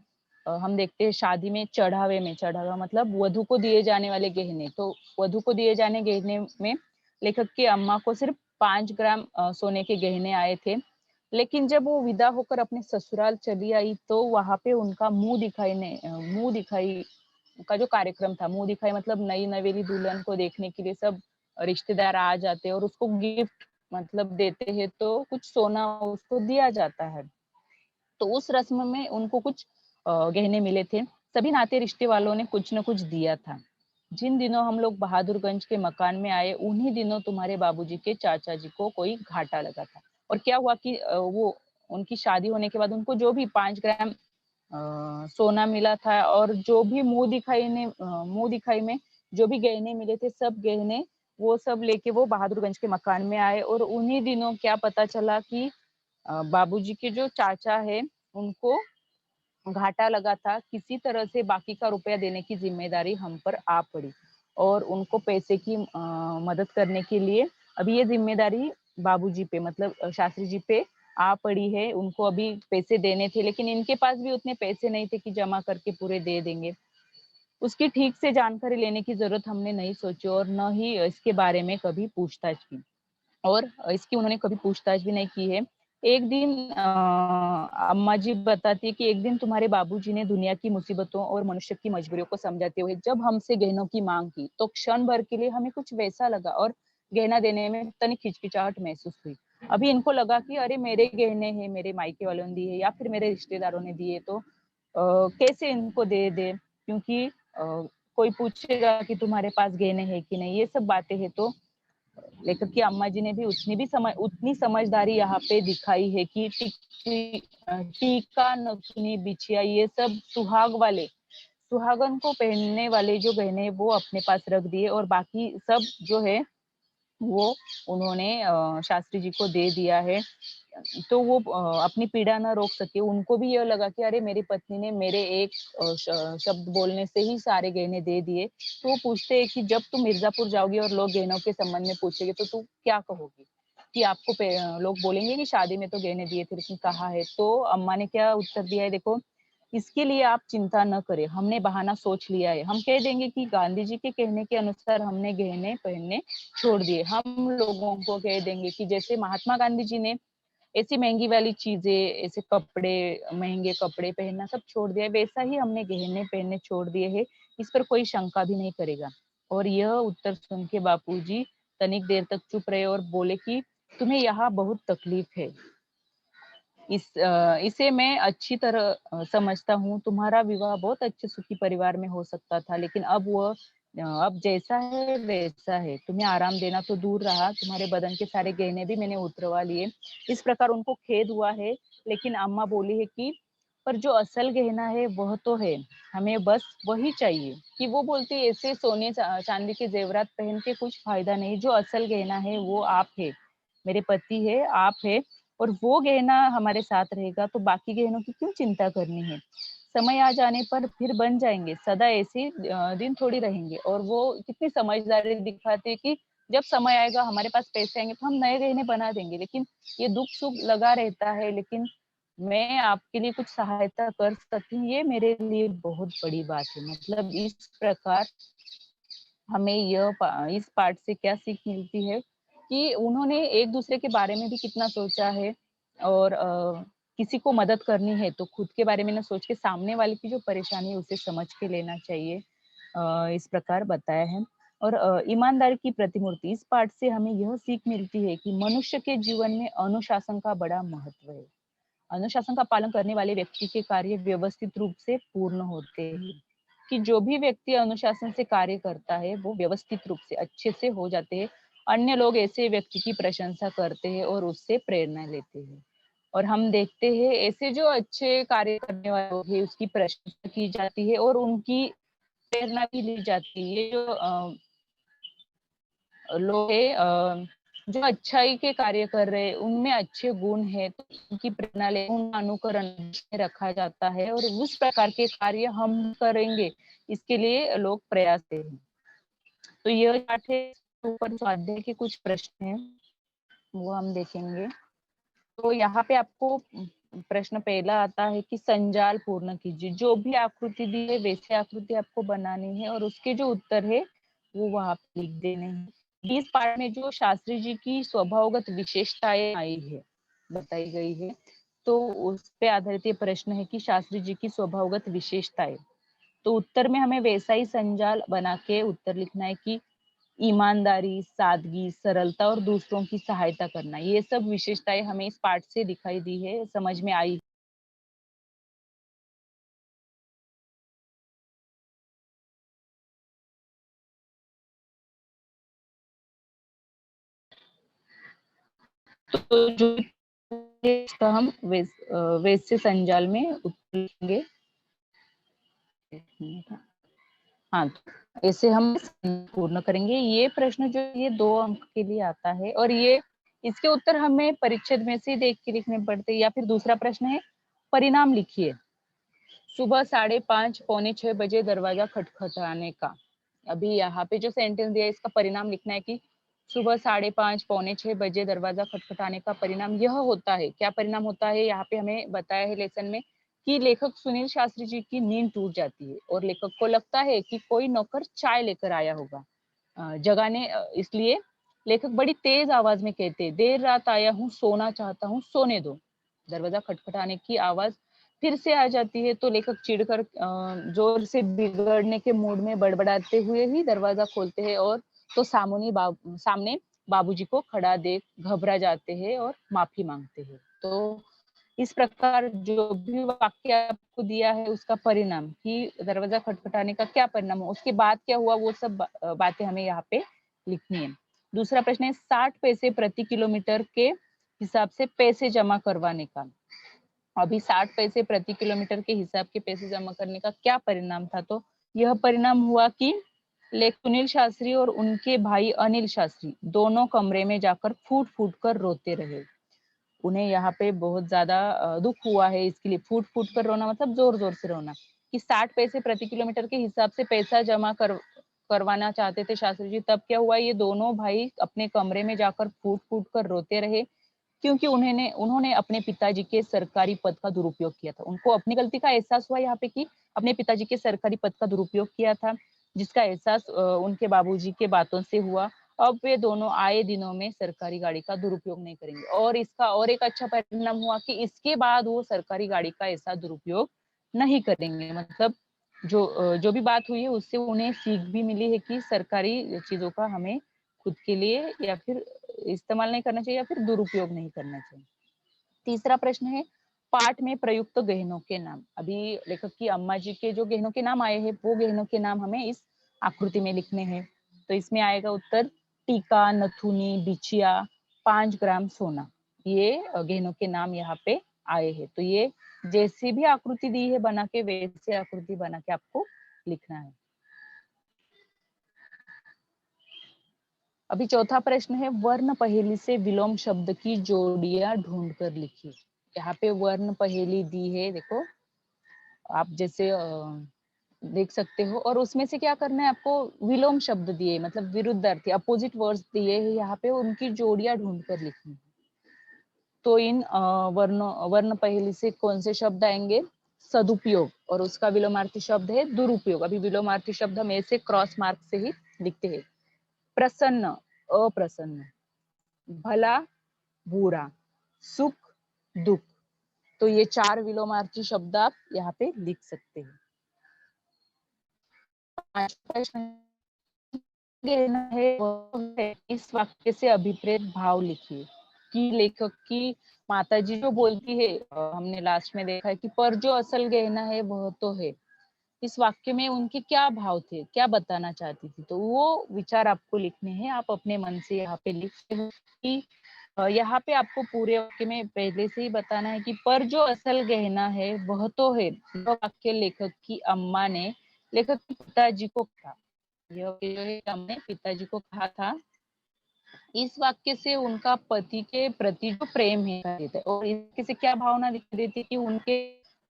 हम देखते हैं शादी में चढ़ावा मतलब वधू को दिए जाने वाले गहने। तो वधू को दिए जाने गहने में लेखक की अम्मा को सिर्फ 5 ग्राम सोने के गहने आए थे। लेकिन जब वो विदा होकर अपने ससुराल चली आई तो वहां पे उनका मुंह दिखाई का जो कार्यक्रम था, मुंह दिखाई मतलब नई नवेली दुल्हन को देखने के लिए सब रिश्तेदार आ जाते हैं और उसको गिफ्ट मतलब देते हैं, तो कुछ सोना उसको दिया जाता है। तो उस रस्म में उनको कुछ गहने मिले थे। सभी नाते रिश्ते वालों ने कुछ न कुछ दिया था। जिन दिनों हम लोग बहादुरगंज के मकान में आए, उन्हीं दिनों तुम्हारे बाबूजी के चाचा जी को कोई घाटा लगा था। और क्या हुआ कि वो उनकी शादी होने के बाद उनको जो भी 5 ग्राम सोना मिला था और जो भी मुंह दिखाई में जो भी गहने मिले थे, सब गहने वो सब लेके वो बहादुरगंज के मकान में आए। और उन्हीं दिनों क्या पता चला कि बाबूजी के जो चाचा है उनको घाटा लगा था, किसी तरह से बाकी का रुपया देने की जिम्मेदारी हम पर आ पड़ी और उनको पैसे की मदद करने के लिए अभी ये जिम्मेदारी बाबूजी पे मतलब शास्त्री जी पे आ पड़ी है। उनको अभी पैसे देने थे, लेकिन इनके पास भी उतने पैसे नहीं थे कि जमा करके पूरे दे देंगे। उसकी ठीक से जानकारी लेने की जरूरत हमने नहीं सोची और न ही इसके बारे में कभी पूछताछ की, और इसकी उन्होंने कभी पूछताछ भी नहीं की है। एक दिन अम्मा जी बताती है कि एक दिन तुम्हारे बाबूजी ने दुनिया की मुसीबतों और मनुष्य की मजबूरियों को समझाते हुए जब हमसे गहनों की मांग की, तो क्षण भर के लिए हमें कुछ वैसा लगा और गहना देने में तनिक हिचकिचाहट महसूस हुई। अभी इनको लगा कि अरे मेरे गहने हैं, मेरे मायके वालों ने दिए या फिर मेरे रिश्तेदारों ने दिए, तो कैसे इनको दे दे, क्योंकि कोई पूछेगा कि तुम्हारे पास गहने हैं कि नहीं, ये सब बातें हैं। तो लेखक की अम्मा जी ने भी उतनी समझदारी यहाँ पे दिखाई है कि टीका नथुनी बिछिया ये सब सुहागन को पहनने वाले जो गहने वो अपने पास रख दिए और बाकी सब जो है वो उन्होंने शास्त्री जी को दे दिया है। तो वो अपनी पीड़ा ना रोक सके, उनको भी यह लगा कि अरे मेरी पत्नी ने मेरे एक शब्द बोलने से ही सारे गहने दे दिए। तो वो पूछते हैं कि जब तुम मिर्जापुर जाओगी और लोग गहनों के संबंध में पूछेंगे तो तू क्या कहोगी, कि आपको लोग बोलेंगे कि शादी में तो गहने दिए थे लेकिन कहाँ है। तो अम्मा ने क्या उत्तर दिया है देखो, इसके लिए आप चिंता न करें, हमने बहाना सोच लिया है। हम कह देंगे कि गांधी जी के कहने के अनुसार हमने गहने पहनने छोड़ दिए। हम लोगों को कह देंगे कि जैसे महात्मा गांधी जी ने ऐसी महंगी वाली चीजें, ऐसे कपड़े, महंगे कपड़े पहनना सब छोड़ दिया है, वैसा ही हमने गहने पहनने छोड़ दिए हैं। इस पर कोई शंका भी नहीं करेगा। और यह उत्तर सुन के बापूजी तनिक देर तक चुप रहे और बोले कि तुम्हें यहाँ बहुत तकलीफ है, इसे मैं अच्छी तरह समझता हूँ। तुम्हारा विवाह बहुत अच्छे सुखी परिवार में हो सकता था, लेकिन अब जैसा है वैसा है। तुम्हें आराम देना तो दूर रहा, तुम्हारे बदन के सारे गहने भी मैंने उतरवा लिए। इस प्रकार उनको खेद हुआ है, लेकिन अम्मा बोली है कि पर जो असल गहना है वह तो है, हमें बस वही चाहिए। कि वो बोलती है ऐसे सोने चांदी के जेवरात पहन के कुछ फायदा नहीं, जो असल गहना है वो आप है, मेरे पति है, आप है, और वो गहना हमारे साथ रहेगा तो बाकी गहनों की क्यों चिंता करनी है। समय आ जाने पर फिर बन जाएंगे, सदा ऐसे दिन थोड़ी रहेंगे। और वो कितनी समझदारी दिखाते हैं कि जब समय आएगा, हमारे पास पैसे आएंगे तो हम नए गहने बना देंगे। लेकिन ये दुख सुख लगा रहता है, लेकिन मैं आपके लिए कुछ सहायता कर सकती हूँ, ये मेरे लिए बहुत बड़ी बात है। मतलब इस प्रकार हमें इस पाठ से क्या सीख मिलती है कि उन्होंने एक दूसरे के बारे में भी कितना सोचा है। और किसी को मदद करनी है तो खुद के बारे में ना सोच के सामने वाले की जो परेशानी है उसे समझ के लेना चाहिए। इस प्रकार बताया है। और ईमानदारी की प्रतिमूर्ति, इस पाठ से हमें यह सीख मिलती है कि मनुष्य के जीवन में अनुशासन का बड़ा महत्व है। अनुशासन का पालन करने वाले व्यक्ति के कार्य व्यवस्थित रूप से पूर्ण होते हैं। कि जो भी व्यक्ति अनुशासन से कार्य करता है वो व्यवस्थित रूप से अच्छे से हो जाते हैं। अन्य लोग ऐसे व्यक्ति की प्रशंसा करते हैं और उससे प्रेरणा लेते हैं। और हम देखते हैं ऐसे जो अच्छे कार्य करने वाले लोग हैं उसकी प्रशंसा की जाती है और उनकी प्रेरणा भी ली जाती है। ये जो लोग है जो अच्छाई के कार्य कर रहे हैं उनमें अच्छे गुण है तो उनकी प्रेरणा ले उनका अनुकरण में रखा जाता है और उस प्रकार के कार्य हम करेंगे इसके लिए लोग प्रयास हैं। तो यह पाठ है, ऊपर स्वाध्याय के कुछ प्रश्न हैं वो हम देखेंगे। तो यहाँ पे आपको प्रश्न पहला आता है कि संजाल पूर्ण कीजिए। जो भी आकृति दी है वैसे आकृति आपको बनानी है और उसके जो उत्तर है वो वहां पे लिख देने हैं। इस पाठ में जो शास्त्री जी की स्वभावगत विशेषताएं आई है बताई गई है तो उस पे आधारित ये प्रश्न है कि शास्त्री जी की स्वभावगत विशेषताएं। तो उत्तर में हमें वैसा ही संजाल बना के उत्तर लिखना है कि ईमानदारी, सादगी, सरलता और दूसरों की सहायता करना, ये सब विशेषताएं हमें इस पाठ से दिखाई दी है, समझ में आई। तो जो इसका हम वैसे संजाल में उत्तर लिखेंगे। हाँ, तो ऐसे हम पूर्ण करेंगे। ये प्रश्न जो ये 2 अंक के लिए आता है और ये इसके उत्तर हमें परिच्छेद में से देख के लिखने पड़ते हैं। या फिर दूसरा प्रश्न है परिणाम लिखिए। सुबह 5:30 पौने 6 बजे दरवाजा खटखटाने का। अभी यहाँ पे जो सेंटेंस दिया है इसका परिणाम लिखना है कि सुबह 5:30 पौने 6 बजे दरवाजा खटखटाने का परिणाम यह होता है। क्या परिणाम होता है यहाँ पे हमें बताया है लेसन में कि लेखक सुनील शास्त्री जी की नींद टूट जाती है और लेखक को लगता है कि कोई नौकर चाय लेकर आया होगा जगाने। इसलिए लेखक बड़ी तेज आवाज में कहते हैं, देर रात आया हूँ, सोना चाहता हूँ, सोने दो। दरवाजा खटखटाने की आवाज फिर से आ जाती है तो लेखक चिढ़कर जोर से बिगड़ने के मूड में बड़बड़ाते हुए ही दरवाजा खोलते हैं और तो सामने बाबूजी को खड़ा देख घबरा जाते हैं और माफी मांगते हैं। तो इस प्रकार जो भी वाक्य आपको दिया है उसका परिणाम कि दरवाजा खटखटाने का क्या परिणाम हो, उसके बाद क्या हुआ, वो सब बातें हमें यहाँ पे लिखनी है। दूसरा प्रश्न है 60 पैसे प्रति किलोमीटर के हिसाब से पैसे जमा करवाने का। अभी 60 पैसे प्रति किलोमीटर के हिसाब के पैसे जमा करने का क्या परिणाम था, तो यह परिणाम हुआ कि लेख सुनील शास्त्री और उनके भाई अनिल शास्त्री दोनों कमरे में जाकर फूट फूट कर रोते रहे। उन्हें यहाँ पे बहुत ज्यादा दुख हुआ है, इसके लिए फूट फूट कर रोना मतलब जोर जोर से रोना। कि 60 पैसे प्रति किलोमीटर के हिसाब से पैसा जमा करवाना चाहते थे शास्त्री जी। तब क्या हुआ, ये दोनों भाई अपने कमरे में जाकर फूट फूट कर रोते रहे क्योंकि उन्होंने उन्होंने अपने पिताजी के सरकारी पद का दुरुपयोग किया था। उनको अपनी गलती का एहसास हुआ यहाँ पे कि अपने पिताजी के सरकारी पद का दुरुपयोग किया था, जिसका एहसास उनके बाबूजी के बातों से हुआ। अब वे दोनों आए दिनों में सरकारी गाड़ी का दुरुपयोग नहीं करेंगे और इसका और एक अच्छा परिणाम हुआ कि इसके बाद वो सरकारी गाड़ी का ऐसा दुरुपयोग नहीं करेंगे। मतलब जो भी बात हुई है उससे उन्हें सीख भी मिली है कि सरकारी चीजों का हमें खुद के लिए या फिर इस्तेमाल नहीं करना चाहिए या फिर दुरुपयोग नहीं करना चाहिए। तीसरा प्रश्न है पाठ में प्रयुक्त गहनों के नाम। अभी लेखक की अम्मा जी के जो गहनों के नाम आए हैं वो गहनों के नाम हमें इस आकृति में लिखने हैं। तो इसमें आएगा उत्तर टीका, नथुनी, बिछिया, 5 ग्राम सोना। ये गहनों के नाम यहाँ पे आए हैं। तो ये जैसी भी आकृति दी है बना के वैसे आकृति बना के आपको लिखना है। अभी चौथा प्रश्न है वर्ण पहेली से विलोम शब्द की जोड़ियां ढूंढ कर लिखिए। यहाँ पे वर्ण पहेली दी है, देखो आप जैसे देख सकते हो और उसमें से क्या करना है आपको, विलोम शब्द दिए मतलब विरुद्धार्थी अपोजिट वर्ड्स दिए हैं यहाँ पे, उनकी जोड़ियां ढूंढ कर लिखनी है। तो इन वर्ण पहेली से कौन से शब्द आएंगे, सदुपयोग और उसका विलोमार्थी शब्द है दुरुपयोग। अभी विलोमार्थी शब्द हम ऐसे क्रॉस मार्क से ही लिखते हैं। प्रसन्न, अप्रसन्न, भला, बुरा, सुख, दुख। तो ये 4 विलोमार्थी शब्द आप यहाँ पे लिख सकते हैं। कहना है वो है, इस वाक्य से अभिप्रेत भाव लिखिए। कि लेखक की माताजी जो बोलती है, हमने लास्ट में देखा है कि पर जो असल गहना है वह तो है। इस वाक्य में उनके क्या भाव थे, क्या बताना चाहती थी, तो वो विचार आपको लिखने हैं। आप अपने मन से यहाँ पे लिखते हो कि यहाँ पे आपको पूरे वाक्य में पहले से ही बताना है कि पर जो असल गहना है वह तो है। यह वाक्य लेखक की अम्मा ने लेखक के पिताजी को कहा। यह जो है हमने पिताजी को कहा था। इस वाक्य से उनका पति के प्रति जो प्रेम है और इससे क्या भावना दिखाई देती है कि उनके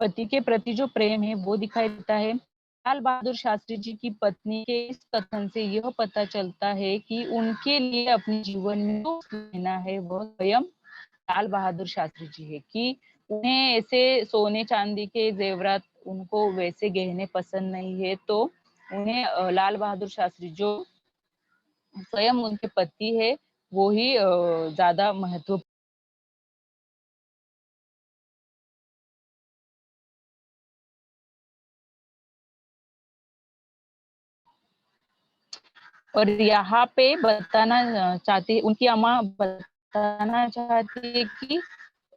पति के प्रति जो प्रेम है वो दिखाई देता है। लाल बहादुर शास्त्री जी की पत्नी के इस कथन से यह पता चलता है कि उनके लिए अपने जीवन में जो लेना है वह स्वयं लाल बहादुर शास्त्री जी है। कि उन्हें ऐसे सोने चांदी के जेवरात, उनको वैसे गहने पसंद नहीं है, तो उन्हें लाल बहादुर शास्त्री जो स्वयं उनके पति है वो ही ज्यादा महत्व। और यहाँ पे बताना चाहती, उनकी अम्मा बताना चाहती है कि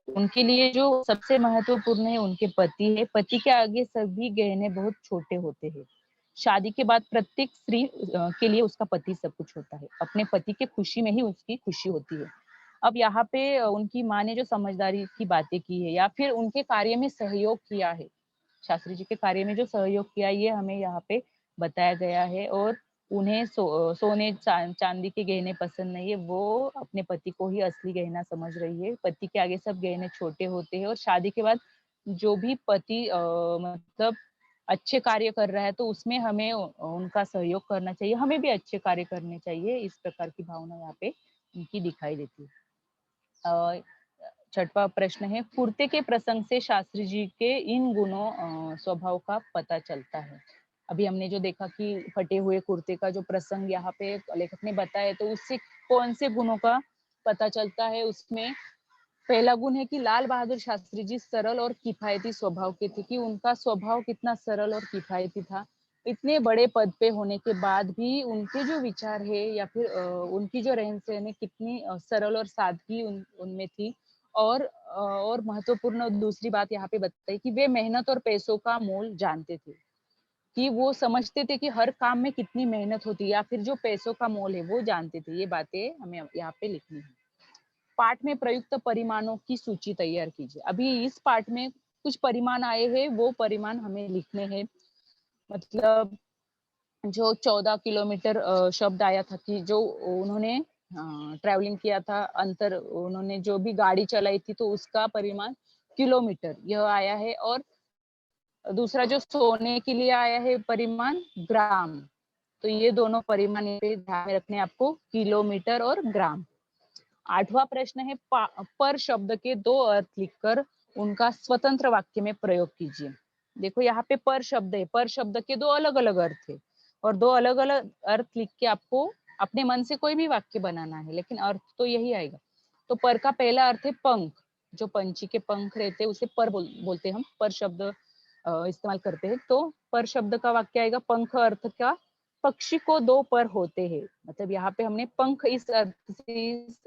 उनके लिए जो सबसे महत्वपूर्ण है उनके पति है। पति के आगे सभी गहने बहुत छोटे होते हैं। शादी के बाद प्रत्येक स्त्री के लिए उसका पति सब कुछ होता है। अपने पति के खुशी में ही उसकी खुशी होती है। अब यहाँ पे उनकी माँ ने जो समझदारी की बातें की है या फिर उनके कार्य में सहयोग किया है, शास्त्री जी के कार्य में जो सहयोग किया, ये हमें यहाँ पे बताया गया है। और उन्हें सोने चांदी के गहने पसंद नहीं है, वो अपने पति को ही असली गहना समझ रही है। पति के आगे सब गहने छोटे होते हैं। और शादी के बाद जो भी पति मतलब अच्छे कार्य कर रहा है तो उसमें हमें उनका सहयोग करना चाहिए, हमें भी अच्छे कार्य करने चाहिए। इस प्रकार की भावना यहाँ पे उनकी दिखाई देती है। छठवां प्रश्न है, कुर्ते के प्रसंग से शास्त्री जी के इन गुणों स्वभाव का पता चलता है। अभी हमने जो देखा कि फटे हुए कुर्ते का जो प्रसंग यहाँ पे लेखक ने बताया, तो उससे कौन से गुणों का पता चलता है। उसमें पहला गुण है कि लाल बहादुर शास्त्री जी सरल और किफायती स्वभाव के थे। कि उनका स्वभाव कितना सरल और किफायती था। इतने बड़े पद पे होने के बाद भी उनके जो विचार है या फिर उनकी जो रहन सहन है कितनी सरल और सादगी उनमें थी। और महत्वपूर्ण दूसरी बात यहाँ पे बताई कि वे मेहनत और पैसों का मोल जानते थे। कि वो समझते थे कि हर काम में कितनी मेहनत होती है या फिर जो पैसों का मोल है वो जानते थे। ये बातें हमें यहाँ पे लिखनी है। पाठ में प्रयुक्त परिमाणों की सूची तैयार कीजिए। अभी इस पाठ में कुछ परिमाण आए हैं, वो परिमाण हमें लिखने हैं। मतलब जो 14 किलोमीटर शब्द आया था कि जो उन्होंने ट्रैवलिंग किया था, अंतर उन्होंने जो भी गाड़ी चलाई थी तो उसका परिमाण किलोमीटर यह आया है। और दूसरा जो सोने के लिए आया है परिमाण ग्राम। तो ये दोनों परिमाण पे ध्यान में रखने आपको, किलोमीटर और ग्राम। आठवां प्रश्न है, पर शब्द के दो अर्थ लिखकर उनका स्वतंत्र वाक्य में प्रयोग कीजिए। देखो यहाँ पे पर शब्द है, पर शब्द के दो अलग अलग अर्थ है और दो अलग अलग अर्थ लिख के आपको अपने मन से कोई भी वाक्य बनाना है, लेकिन अर्थ तो यही आएगा। तो पर का पहला अर्थ है पंख। जो पंछी के पंख रहते हैं उसे पर बोलते हैं, हम पर शब्द इस्तेमाल करते हैं। तो पर शब्द का वाक्य आएगा, पंख अर्थ का पक्षी को दो पर होते हैं। मतलब यहाँ पे हमने पंख इस अर्थ से इस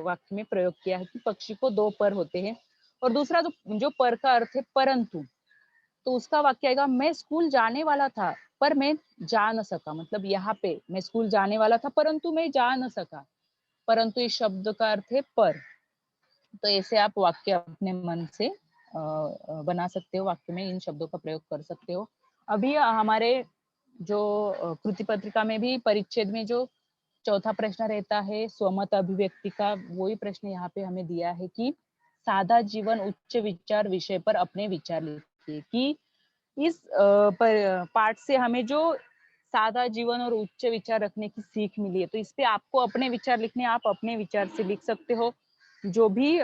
वाक्य में प्रयोग किया है कि पक्षी को दो पर होते हैं। और दूसरा जो पर का अर्थ है परंतु, तो उसका वाक्य आएगा, मैं स्कूल जाने वाला था पर मैं जा न सका। मतलब यहाँ पे मैं स्कूल जाने वाला था परंतु मैं जा न सका। परंतु इस शब्द का अर्थ है पर। तो ऐसे आप वाक्य अपने मन से बना सकते हो, वाक्य में इन शब्दों का प्रयोग कर सकते हो। अभी हमारे जो कृति पत्रिका में भी परिच्छेद में जो चौथा प्रश्न रहता है स्वमत अभिव्यक्ति का, वही प्रश्न यहाँ पे हमें दिया है कि सादा जीवन उच्च विचार विषय पर अपने विचार लिखिए। कि इस पाठ से हमें जो सादा जीवन और उच्च विचार रखने की सीख मिली है, तो इस पे आपको अपने विचार लिखने, आप अपने विचार से लिख सकते हो। जो भी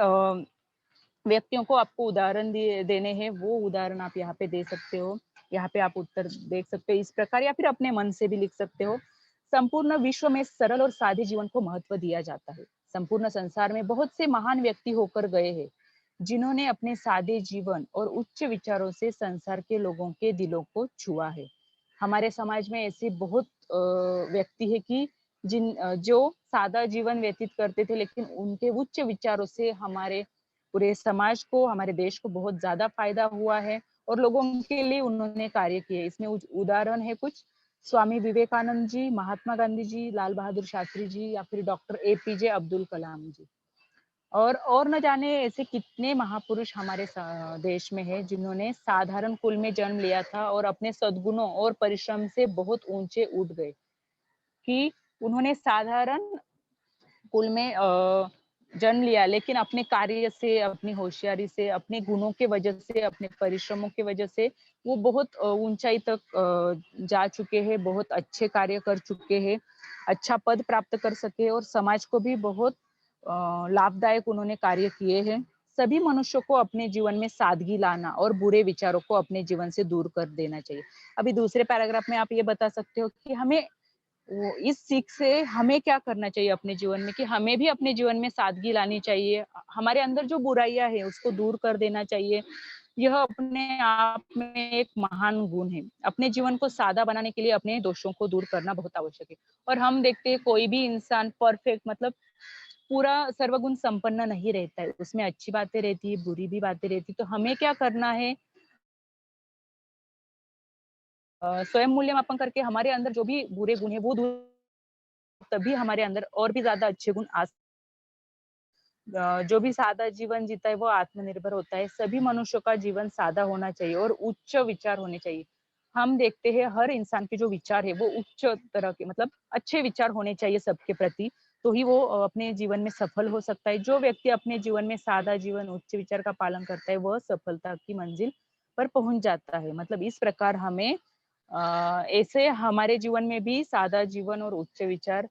व्यक्तियों को आपको उदाहरण देने हैं वो उदाहरण आप यहाँ पे दे सकते हो। यहाँ पे आप उत्तर देख सकते हो इस प्रकार, या फिर अपने मन से भी लिख सकते हो। संपूर्ण विश्व में सरल और सादे जीवन को महत्व दिया जाता है। संपूर्ण संसार में बहुत से महान व्यक्ति होकर गए हैं, जिन्होंने अपने सादे जीवन और उच्च विचारों से संसार के लोगों के दिलों को छुआ है। हमारे समाज में ऐसे बहुत व्यक्ति है कि जो सादा जीवन व्यतीत करते थे, लेकिन उनके उच्च विचारों से हमारे पूरे समाज को, हमारे देश को बहुत ज्यादा फायदा हुआ है और लोगों के लिए उन्होंने कार्य किए। इसमें उदाहरण है कुछ स्वामी विवेकानंद जी, महात्मा गांधी जी, लाल बहादुर शास्त्री जी या फिर डॉक्टर एपीजे अब्दुल कलाम जी। और न जाने ऐसे कितने महापुरुष हमारे देश में है जिन्होंने साधारण कुल में जन्म लिया था और अपने सद्गुणों और परिश्रम से बहुत ऊंचे उठ गए। कि उन्होंने साधारण कुल में जन्म लिया, लेकिन अपने कार्य से, अपनी होशियारी से, अपने गुणों के वजह से, अपने परिश्रमों की वजह से वो बहुत ऊंचाई तक जा चुके हैं, बहुत अच्छे कार्य कर चुके हैं, अच्छा पद प्राप्त कर सके और समाज को भी बहुत लाभदायक उन्होंने कार्य किए हैं। सभी मनुष्यों को अपने जीवन में सादगी लाना और बुरे विचारों को अपने जीवन से दूर कर देना चाहिए। अभी दूसरे पैराग्राफ में आप ये बता सकते हो कि हमें वो इस सीख से हमें क्या करना चाहिए अपने जीवन में, कि हमें भी अपने जीवन में सादगी लानी चाहिए, हमारे अंदर जो बुराइयां है उसको दूर कर देना चाहिए। यह अपने आप में एक महान गुण है। अपने जीवन को सादा बनाने के लिए अपने दोषों को दूर करना बहुत आवश्यक है। और हम देखते हैं कोई भी इंसान परफेक्ट, मतलब पूरा सर्वगुण संपन्न नहीं रहता है, उसमें अच्छी बातें रहती है, बुरी भी बातें रहती है। तो हमें क्या करना है, स्वयं मूल्यमापन करके हमारे अंदर जो भी बुरे गुण है वो दूर, तभी हमारे अंदर और भी ज्यादा अच्छे गुण आ। जो भी सादा जीवन जीता है वो आत्मनिर्भर होता है। सभी मनुष्यों का जीवन सादा होना चाहिए और उच्च विचार होने चाहिए। हम देखते हैं हर इंसान के जो विचार है वो उच्च तरह के, मतलब अच्छे विचार होने चाहिए सबके प्रति, तो ही वो अपने जीवन में सफल हो सकता है। जो व्यक्ति अपने जीवन में सादा जीवन, उच्च विचार का पालन करता है, वह सफलता की मंजिल पर पहुंच जाता है। मतलब इस प्रकार हमें ऐसे हमारे जीवन में भी सादा जीवन और उच्च विचार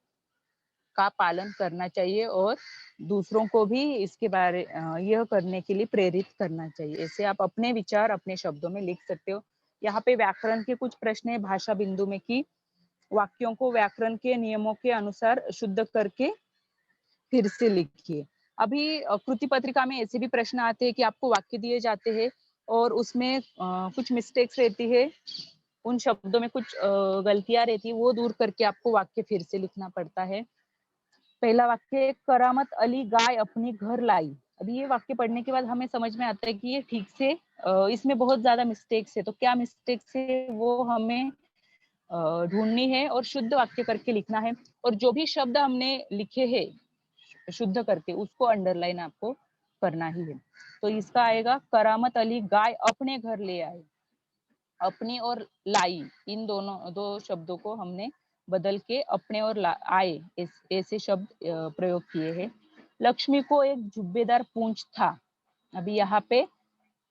का पालन करना चाहिए और दूसरों को भी इसके बारे यह करने के लिए प्रेरित करना चाहिए। ऐसे आप अपने विचार अपने शब्दों में लिख सकते हो। यहाँ पे व्याकरण के कुछ प्रश्न है भाषा बिंदु में, कि वाक्यों को व्याकरण के नियमों के अनुसार शुद्ध करके फिर से लिखिए। अभी कृति पत्रिका में ऐसे भी प्रश्न आते हैं कि आपको वाक्य दिए जाते हैं और उसमें कुछ मिस्टेक्स रहती है, उन शब्दों में कुछ गलतियां रहती है, वो दूर करके आपको वाक्य फिर से लिखना पड़ता है। पहला वाक्य है, करामत अली गाय अपनी घर लाई। अभी ये वाक्य पढ़ने के बाद हमें समझ में आता है कि ये ठीक से इसमें बहुत ज्यादा मिस्टेक्स है। तो क्या मिस्टेक्स है वो हमें ढूंढनी है और शुद्ध वाक्य करके लिखना है। और जो भी शब्द हमने लिखे हैं शुद्ध करके, उसको अंडरलाइन आपको करना ही है। तो इसका आएगा, करामत अली गाय अपने घर ले आए। अपनी और लाई, इन दोनों दो शब्दों को हमने बदल के अपने और आए ऐसे शब्द प्रयोग किए हैं। लक्ष्मी को एक जुब्बेदार पूंछ था। अभी यहाँ पे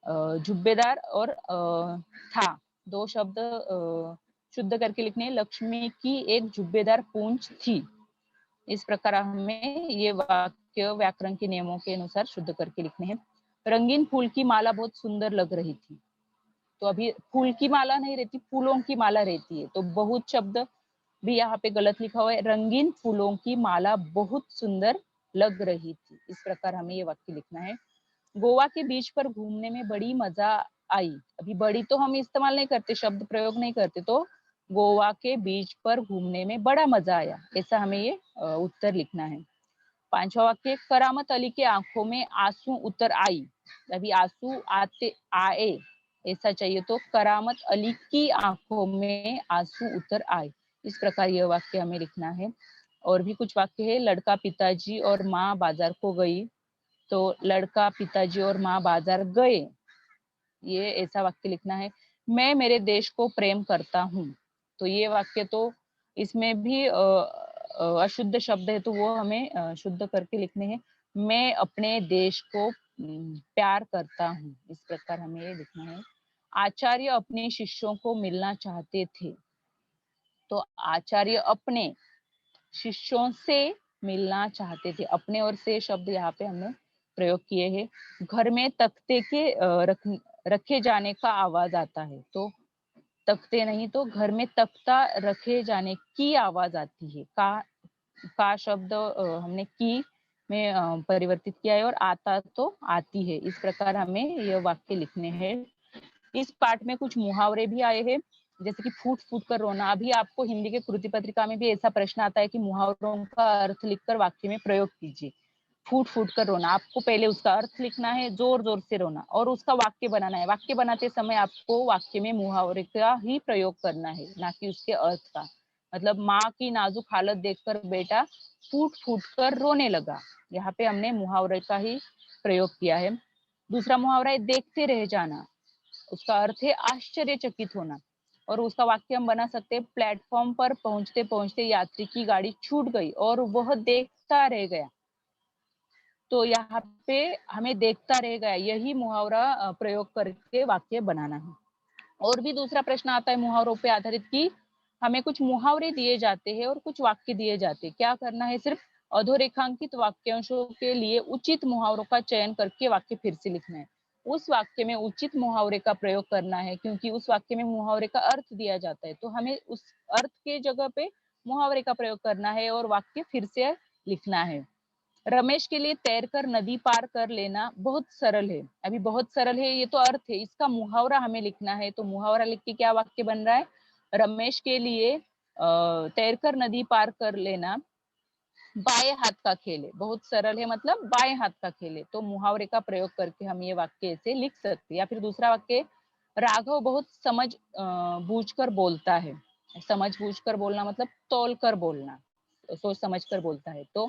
जुब्बेदार और था, दो शब्द शुद्ध करके लिखने हैं। लक्ष्मी की एक जुब्बेदार पूंछ थी। इस प्रकार हमें ये वाक्य व्याकरण के नियमों के अनुसार शुद्ध करके लिखने हैं। रंगीन फूल की माला बहुत सुंदर लग रही थी। तो अभी फूल की माला नहीं रहती, फूलों की माला रहती है, तो बहुत शब्द भी यहाँ पे गलत लिखा हुआ है। रंगीन फूलों की माला बहुत सुंदर लग रही थी। इस प्रकार हमें ये वाक्य लिखना है। गोवा के बीच पर घूमने में बड़ी मजा आई। अभी बड़ी तो हम इस्तेमाल नहीं करते, शब्द प्रयोग नहीं करते, तो गोवा के बीच पर घूमने में बड़ा मजा आया, ऐसा हमें ये उत्तर लिखना है। पांचवा वाक्य, करामत अली के आंखों में आंसू उतर आई। अभी आंसू आते आए ऐसा चाहिए, तो करामत अली की आंखों में आंसू उतर आए। इस प्रकार यह वाक्य हमें लिखना है। और भी कुछ वाक्य है, लड़का पिताजी और माँ बाजार को गई। तो लड़का पिताजी और माँ बाजार गए, ये ऐसा वाक्य लिखना है। मैं मेरे देश को प्रेम करता हूँ। तो ये वाक्य तो इसमें भी अशुद्ध शब्द है, तो वो हमें शुद्ध करके लिखने हैं। मैं अपने देश को प्यार करता हूँ। इस प्रकार हमें ये लिखना है। आचार्य अपने शिष्यों को मिलना चाहते थे। तो आचार्य अपने शिष्यों से मिलना चाहते थे। अपने और से शब्द यहाँ पे हमने प्रयोग किए हैं। घर में तख्ते के रखे जाने का आवाज आता है। तो तख्ते नहीं, तो घर में तख्ता रखे जाने की आवाज आती है। का शब्द हमने की में परिवर्तित किया है, और आता तो आती है, इस प्रकार हमें यह वाक्य लिखने हैं। इस पाठ में कुछ मुहावरे भी आए हैं, जैसे कि फूट फूट कर रोना। अभी आपको हिंदी के कृति पत्रिका में भी ऐसा प्रश्न आता है कि मुहावरों का अर्थ लिखकर वाक्य में प्रयोग कीजिए। फूट फूट कर रोना, आपको पहले उसका अर्थ लिखना है, जोर जोर से रोना, और उसका वाक्य बनाना है। वाक्य बनाते समय आपको वाक्य में मुहावरे का ही प्रयोग करना है, ना कि उसके अर्थ का। मतलब माँ की नाजुक हालत देखकर बेटा फूट फूट कर रोने लगा, यहाँ पे हमने मुहावरे का ही प्रयोग किया है। दूसरा मुहावरा है देखते रह जाना, उसका अर्थ है आश्चर्यचकित होना, और उसका वाक्य हम बना सकते हैं, प्लेटफॉर्म पर पहुंचते पहुंचते यात्री की गाड़ी छूट गई और वह देखता रह गया। तो यहाँ पे हमें देखता रह गया, यही मुहावरा प्रयोग करके वाक्य बनाना है। और भी दूसरा प्रश्न आता है मुहावरों पे आधारित कि हमें कुछ मुहावरे दिए जाते हैं और कुछ वाक्य दिए जाते हैं, क्या करना है, सिर्फ अधोरेखांकित वाक्यांशों के लिए उचित मुहावरों का चयन करके वाक्य फिर से लिखना है। उस वाक्य में उचित मुहावरे का प्रयोग करना है, क्योंकि उस वाक्य में मुहावरे का अर्थ दिया जाता है, तो हमें उस अर्थ के जगह पे मुहावरे का प्रयोग करना है और वाक्य फिर से लिखना है। रमेश के लिए तैरकर नदी पार कर लेना बहुत सरल है। अभी बहुत सरल है, ये तो अर्थ है, इसका मुहावरा हमें लिखना है। तो मुहावरा लिख के क्या वाक्य बन रहा है, रमेश के लिए तैरकर नदी पार कर लेना बाएं हाथ का खेल है, बहुत सरल है, मतलब बाएं हाथ का खेल है। तो मुहावरे का प्रयोग करके हम ये वाक्य ऐसे लिख सकते हैं। या फिर दूसरा वाक्य, राघव बहुत समझ बूझ कर बोलता है। समझ बूझ कर बोलना मतलब तौल कर बोलना, सोच समझ कर बोलता है। तो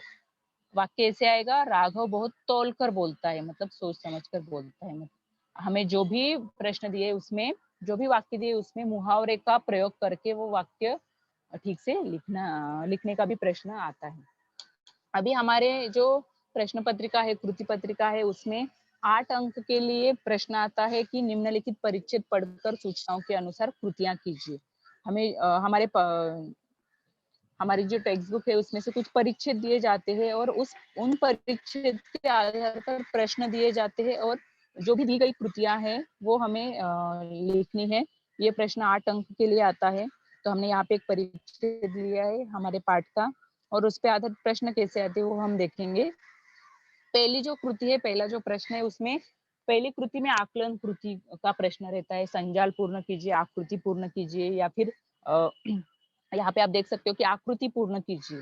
वाक्य ऐसे आएगा, राघव बहुत तौल कर बोलता है, मतलब सोच समझ कर बोलता है। मतलब हमें जो भी प्रश्न दिए उसमें, जो भी वाक्य दिए उसमें मुहावरे का प्रयोग करके वो वाक्य ठीक से लिखने का भी प्रश्न आता है। अभी हमारे जो प्रश्न पत्रिका है, कृति पत्रिका है, उसमें 8 अंक के लिए प्रश्न आता है कि निम्नलिखित परिच्छेद पढ़कर सूचनाओं के अनुसार कृतियां कीजिए। हमें हमारी जो टेक्स्ट बुक है उसमें से कुछ परिच्छेद दिए जाते हैं, और उन परिच्छेद के आधार पर प्रश्न दिए जाते हैं, और जो भी दी गई कृतियां हैं वो हमें लिखनी है। ये प्रश्न 8 अंक के लिए आता है। तो हमने यहाँ पे एक परिच्छेद लिया है हमारे पाठ का, और उस पे आधारित प्रश्न कैसे आते हैं वो हम देखेंगे। पहली जो कृति है, पहला जो प्रश्न है, उसमें पहली कृति में आकलन कृति का प्रश्न रहता है, संजाल पूर्ण कीजिए, आकृति पूर्ण कीजिए, या फिर यहाँ पे आप देख सकते हो कि आकृति पूर्ण कीजिए।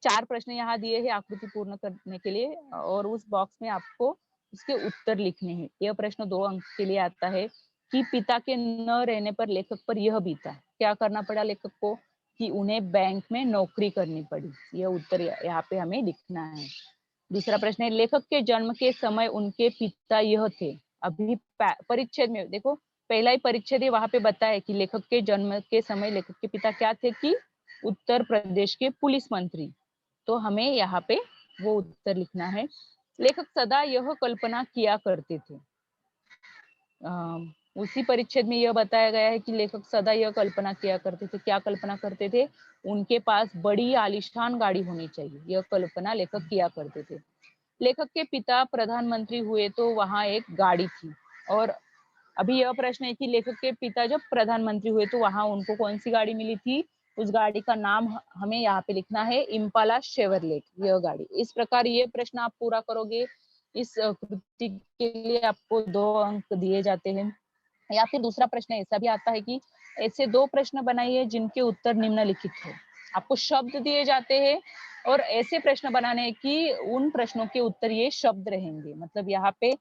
4 प्रश्न यहाँ दिए हैं आकृति पूर्ण करने के लिए, और उस बॉक्स में आपको उसके उत्तर लिखने हैं। यह प्रश्न 2 अंक के लिए आता है कि पिता के न रहने पर लेखक पर यह बीता, क्या करना पड़ा लेखक को, कि उन्हें बैंक में नौकरी करनी पड़ी। यह उत्तर यहाँ पे हमें लिखना है। दूसरा प्रश्न है, लेखक के जन्म के समय उनके पिता यह थे। अभी परिच्छेद में देखो, पहला ही परिच्छेद है, वहां पे बताया कि लेखक के जन्म के समय लेखक के पिता क्या थे, कि उत्तर प्रदेश के पुलिस मंत्री। तो हमें यहाँ पे वो उत्तर लिखना है। लेखक सदा यह कल्पना किया करते थे। उसी परिच्छेद में यह बताया गया है कि लेखक सदा यह कल्पना किया करते थे, क्या कल्पना करते थे, उनके पास बड़ी आलीशान गाड़ी होनी चाहिए, यह कल्पना लेखक किया करते थे। लेखक के पिता प्रधानमंत्री हुए तो वहां एक गाड़ी थी। और अभी यह प्रश्न है कि लेखक के पिता जब प्रधानमंत्री हुए तो वहां उनको कौन सी गाड़ी मिली थी, उस गाड़ी का नाम हमें यहाँ पे लिखना है, इम्पाला शेवरलेट, यह गाड़ी। इस प्रकार ये प्रश्न आप पूरा करोगे, इस कृति के लिए आपको 2 अंक दिए जाते हैं। या फिर दूसरा प्रश्न ऐसा भी आता है कि ऐसे 2 प्रश्न बनाइए जिनके उत्तर निम्नलिखित हो। आपको शब्द दिए जाते हैं, और ऐसे प्रश्न बनाने हैं कि उन प्रश्नों के उत्तर ये शब्द रहेंगे। मतलब यहाँ पे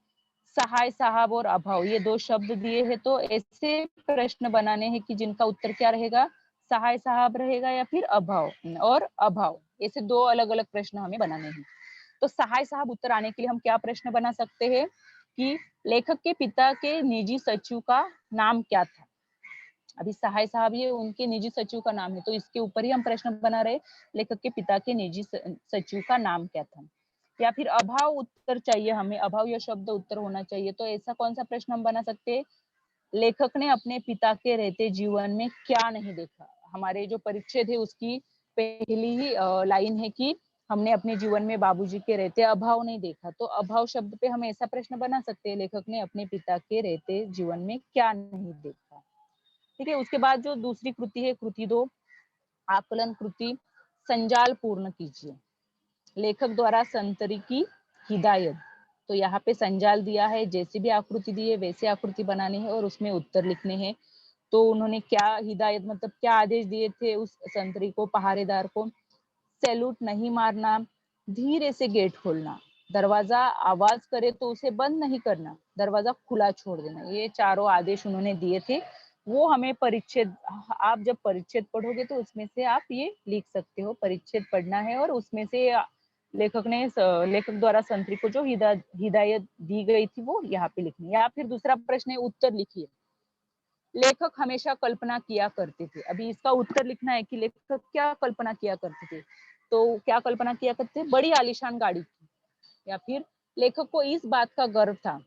सहाय, साहब और अभाव, ये 2 शब्द दिए हैं, तो ऐसे प्रश्न बनाने हैं कि जिनका उत्तर क्या रहेगा, सहाय साहब रहेगा या फिर अभाव और अभाव। ऐसे 2 अलग अलग प्रश्न हमें बनाने हैं। तो सहाय साहब उत्तर आने के लिए हम क्या प्रश्न बना सकते हैं कि लेखक के पिता के निजी सचिव का नाम क्या था। अभी सहाय साहब ये उनके निजी सचिव का नाम है, तो इसके ऊपर ही हम प्रश्न बना रहे, लेखक के पिता के निजी सचिव का नाम क्या था। या फिर अभाव उत्तर चाहिए हमें, अभाव यह शब्द उत्तर होना चाहिए। तो ऐसा कौन सा प्रश्न हम बना सकते हैं, लेखक ने अपने पिता के रहते जीवन में क्या नहीं देखा। हमारे जो परिच्छेद है उसकी पहली ही लाइन है कि हमने अपने जीवन में बाबूजी के रहते अभाव नहीं देखा। तो अभाव शब्द पे हम ऐसा प्रश्न बना सकते हैं, लेखक ने अपने पिता के रहते जीवन में क्या नहीं देखा। ठीक है। उसके बाद जो दूसरी कृति है, कृति 2, आकलन कृति, संजाल पूर्ण कीजिए। लेखक द्वारा संतरी की हिदायत। तो यहाँ पे संजाल दिया है, जैसी भी आकृति दी है वैसे आकृति बनानी है और उसमें उत्तर लिखने हैं। तो उन्होंने क्या हिदायत मतलब क्या आदेश दिए थे उस संतरी को, पहरेदार को? सैल्यूट नहीं मारना, धीरे से गेट खोलना, दरवाजा आवाज करे तो उसे बंद नहीं करना, दरवाजा खुला छोड़ देना। ये चारों आदेश उन्होंने दिए थे। वो हमें परिच्छेद, आप जब परिच्छेद पढ़ोगे तो उसमें से आप ये लिख सकते हो। परिच्छेद पढ़ना है और उसमें से लेखक द्वारा संतरी को जो हिदायत दी गई थी वो यहाँ पे लिखनी है। या फिर दूसरा प्रश्न है, उत्तर लिखिए। लेखक हमेशा कल्पना किया करते थे। अभी इसका उत्तर लिखना है कि लेखक क्या कल्पना किया करते थे। तो क्या कल्पना किया करते थे? बड़ी आलीशान गाड़ी की। या फिर लेखक को इस बात का गर्व था।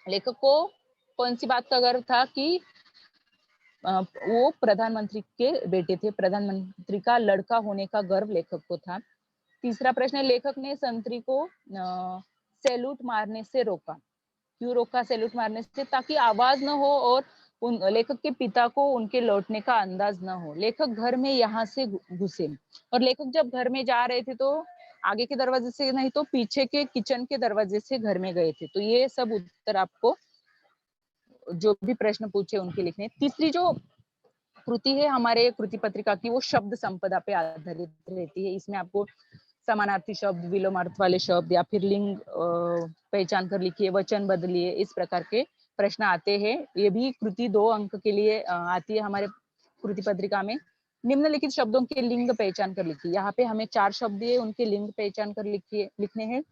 लेखक को कौन सी बात का गर्व था? कि वो प्रधानमंत्री के बेटे थे, प्रधानमंत्री का लड़का होने का गर्व लेखक को था। तीसरा प्रश्न है, लेखक ने संतरी को सैल्यूट मारने से रोका। क्यों रोका सैल्यूट मारने से? ताकि आवाज न हो और लेखक के पिता को उनके लौटने का अंदाज न हो। लेखक घर में यहाँ से घुसे और लेखक जब घर में जा रहे थे तो आगे के दरवाजे से नहीं तो पीछे के किचन के दरवाजे से घर में गए थे। तो ये सब उत्तर आपको जो भी प्रश्न पूछे उनके लिखने। तीसरी जो कृति है हमारे कृति पत्रिका की, वो शब्द संपदा पे आधारित रहती है। इसमें आपको समानार्थी शब्द, विलोमार्थ वाले शब्द या फिर लिंग पहचान कर लिखिए, वचन बदलिए, इस प्रकार के प्रश्न आते हैं। ये भी कृति 2 अंक के लिए आती है हमारे कृति पत्रिका में। निम्नलिखित शब्दों के लिंग पहचान कर लिखिए। यहाँ पे हमें 4 शब्द दिए, उनके लिंग पहचान कर लिखने हैं।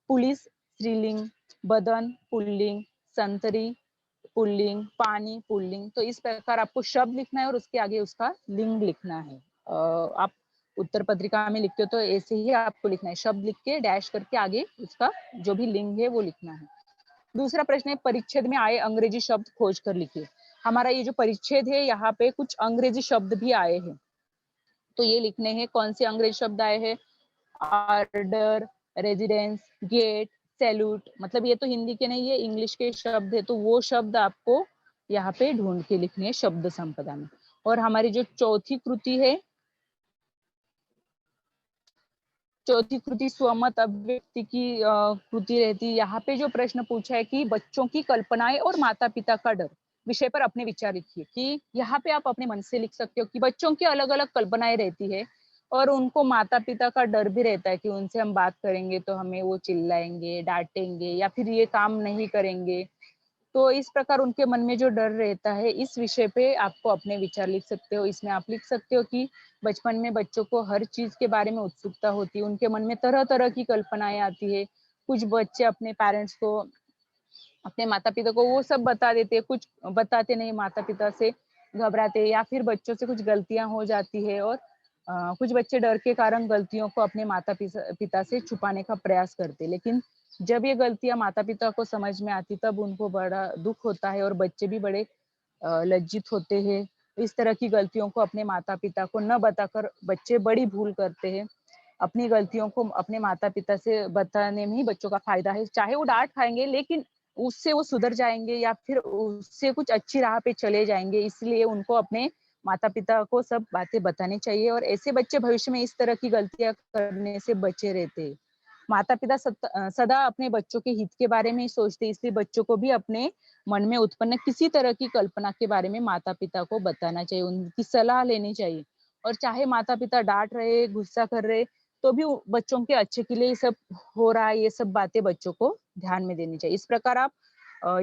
पुलिस स्त्रीलिंग, बदन पुल्लिंग, संतरी पुल्लिंग, पानी पुल्लिंग। तो इस प्रकार आपको शब्द लिखना है और उसके आगे उसका लिंग लिखना है। आप उत्तर पत्रिका में लिखते हो तो ऐसे ही आपको लिखना है, शब्द लिख के डैश करके आगे उसका जो भी लिंग है वो लिखना है। दूसरा प्रश्न है, परिच्छेद में आए अंग्रेजी शब्द खोज कर लिखिए। हमारा ये जो परिच्छेद है यहाँ पे कुछ अंग्रेजी शब्द भी आए हैं, तो ये लिखने हैं। कौन से अंग्रेजी शब्द आए हैं? Order, residence, gate, salute. मतलब ये तो हिंदी के नहीं है, इंग्लिश के शब्द है। तो वो शब्द आपको यहाँ पे ढूंढ के लिखने हैं शब्द संपदा में। और हमारी जो चौथी कृति है, चौथी कृति स्वमत अभिव्यक्ति की कृति रहती है। यहाँ पे जो प्रश्न पूछा है कि बच्चों की कल्पनाएं और माता पिता का डर विषय पर अपने विचार लिखिए। कि यहाँ पे आप अपने मन से लिख सकते हो कि बच्चों की अलग अलग कल्पनाएं रहती है और उनको माता पिता का डर भी रहता है कि उनसे हम बात करेंगे तो हमें वो चिल्लाएंगे, डांटेंगे या फिर ये काम नहीं करेंगे। तो इस प्रकार उनके मन में जो डर रहता है, इस विषय पे आपको अपने विचार लिख सकते हो। इसमें आप लिख सकते हो कि बचपन में बच्चों को हर चीज के बारे में उत्सुकता होती है, उनके मन में तरह तरह की कल्पनाएं आती है। कुछ बच्चे अपने पेरेंट्स को, अपने माता पिता को वो सब बता देते हैं, कुछ बताते नहीं, माता पिता से घबराते हैं या फिर बच्चों से कुछ गलतियां हो जाती है और कुछ बच्चे डर के कारण गलतियों को अपने माता पिता से छुपाने का प्रयास करते। लेकिन जब ये गलतियां माता पिता को समझ में आती तब उनको बड़ा दुख होता है और बच्चे भी बड़े लज्जित होते हैं। इस तरह की गलतियों को अपने माता पिता को न बताकर बच्चे बड़ी भूल करते हैं। अपनी गलतियों को अपने माता पिता से बताने में ही बच्चों का फायदा है। चाहे वो डांट खाएंगे लेकिन उससे वो सुधर जाएंगे या फिर उससे कुछ अच्छी राह पे चले जाएंगे। इसलिए उनको अपने माता पिता को सब बातें बतानी चाहिए और ऐसे बच्चे भविष्य में इस तरह की गलतियां करने से बचे रहते हैं। माता पिता सदा अपने बच्चों के हित के बारे में ही सोचते, इसलिए बच्चों को भी अपने मन में उत्पन्न किसी तरह की कल्पना के बारे में माता पिता को बताना चाहिए, उनकी सलाह लेनी चाहिए। और चाहे माता पिता डांट रहे, गुस्सा कर रहे, तो भी बच्चों के अच्छे के लिए ये सब हो रहा है, ये सब बातें बच्चों को ध्यान में देनी चाहिए। इस प्रकार आप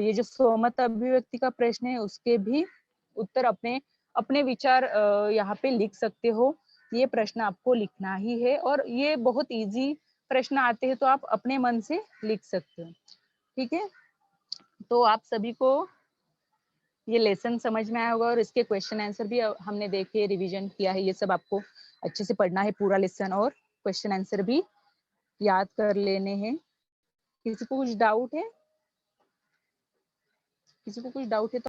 ये जो स्वमत अभिव्यक्ति का प्रश्न है उसके भी उत्तर अपने अपने विचार यहाँ पे लिख सकते हो। ये प्रश्न आपको लिखना ही है और ये बहुत इजी प्रश्न आते हैं तो आप अपने मन से लिख सकते हो। ठीक है, तो आप सभी को ये लेसन समझ में आया होगा और इसके क्वेश्चन आंसर भी हमने देखे, रिवीजन किया है। ये सब आपको अच्छे से पढ़ना है पूरा लेसन और क्वेश्चन आंसर भी याद कर लेने हैं। किसी को कुछ डाउट है? किसी को कुछ डाउट है तो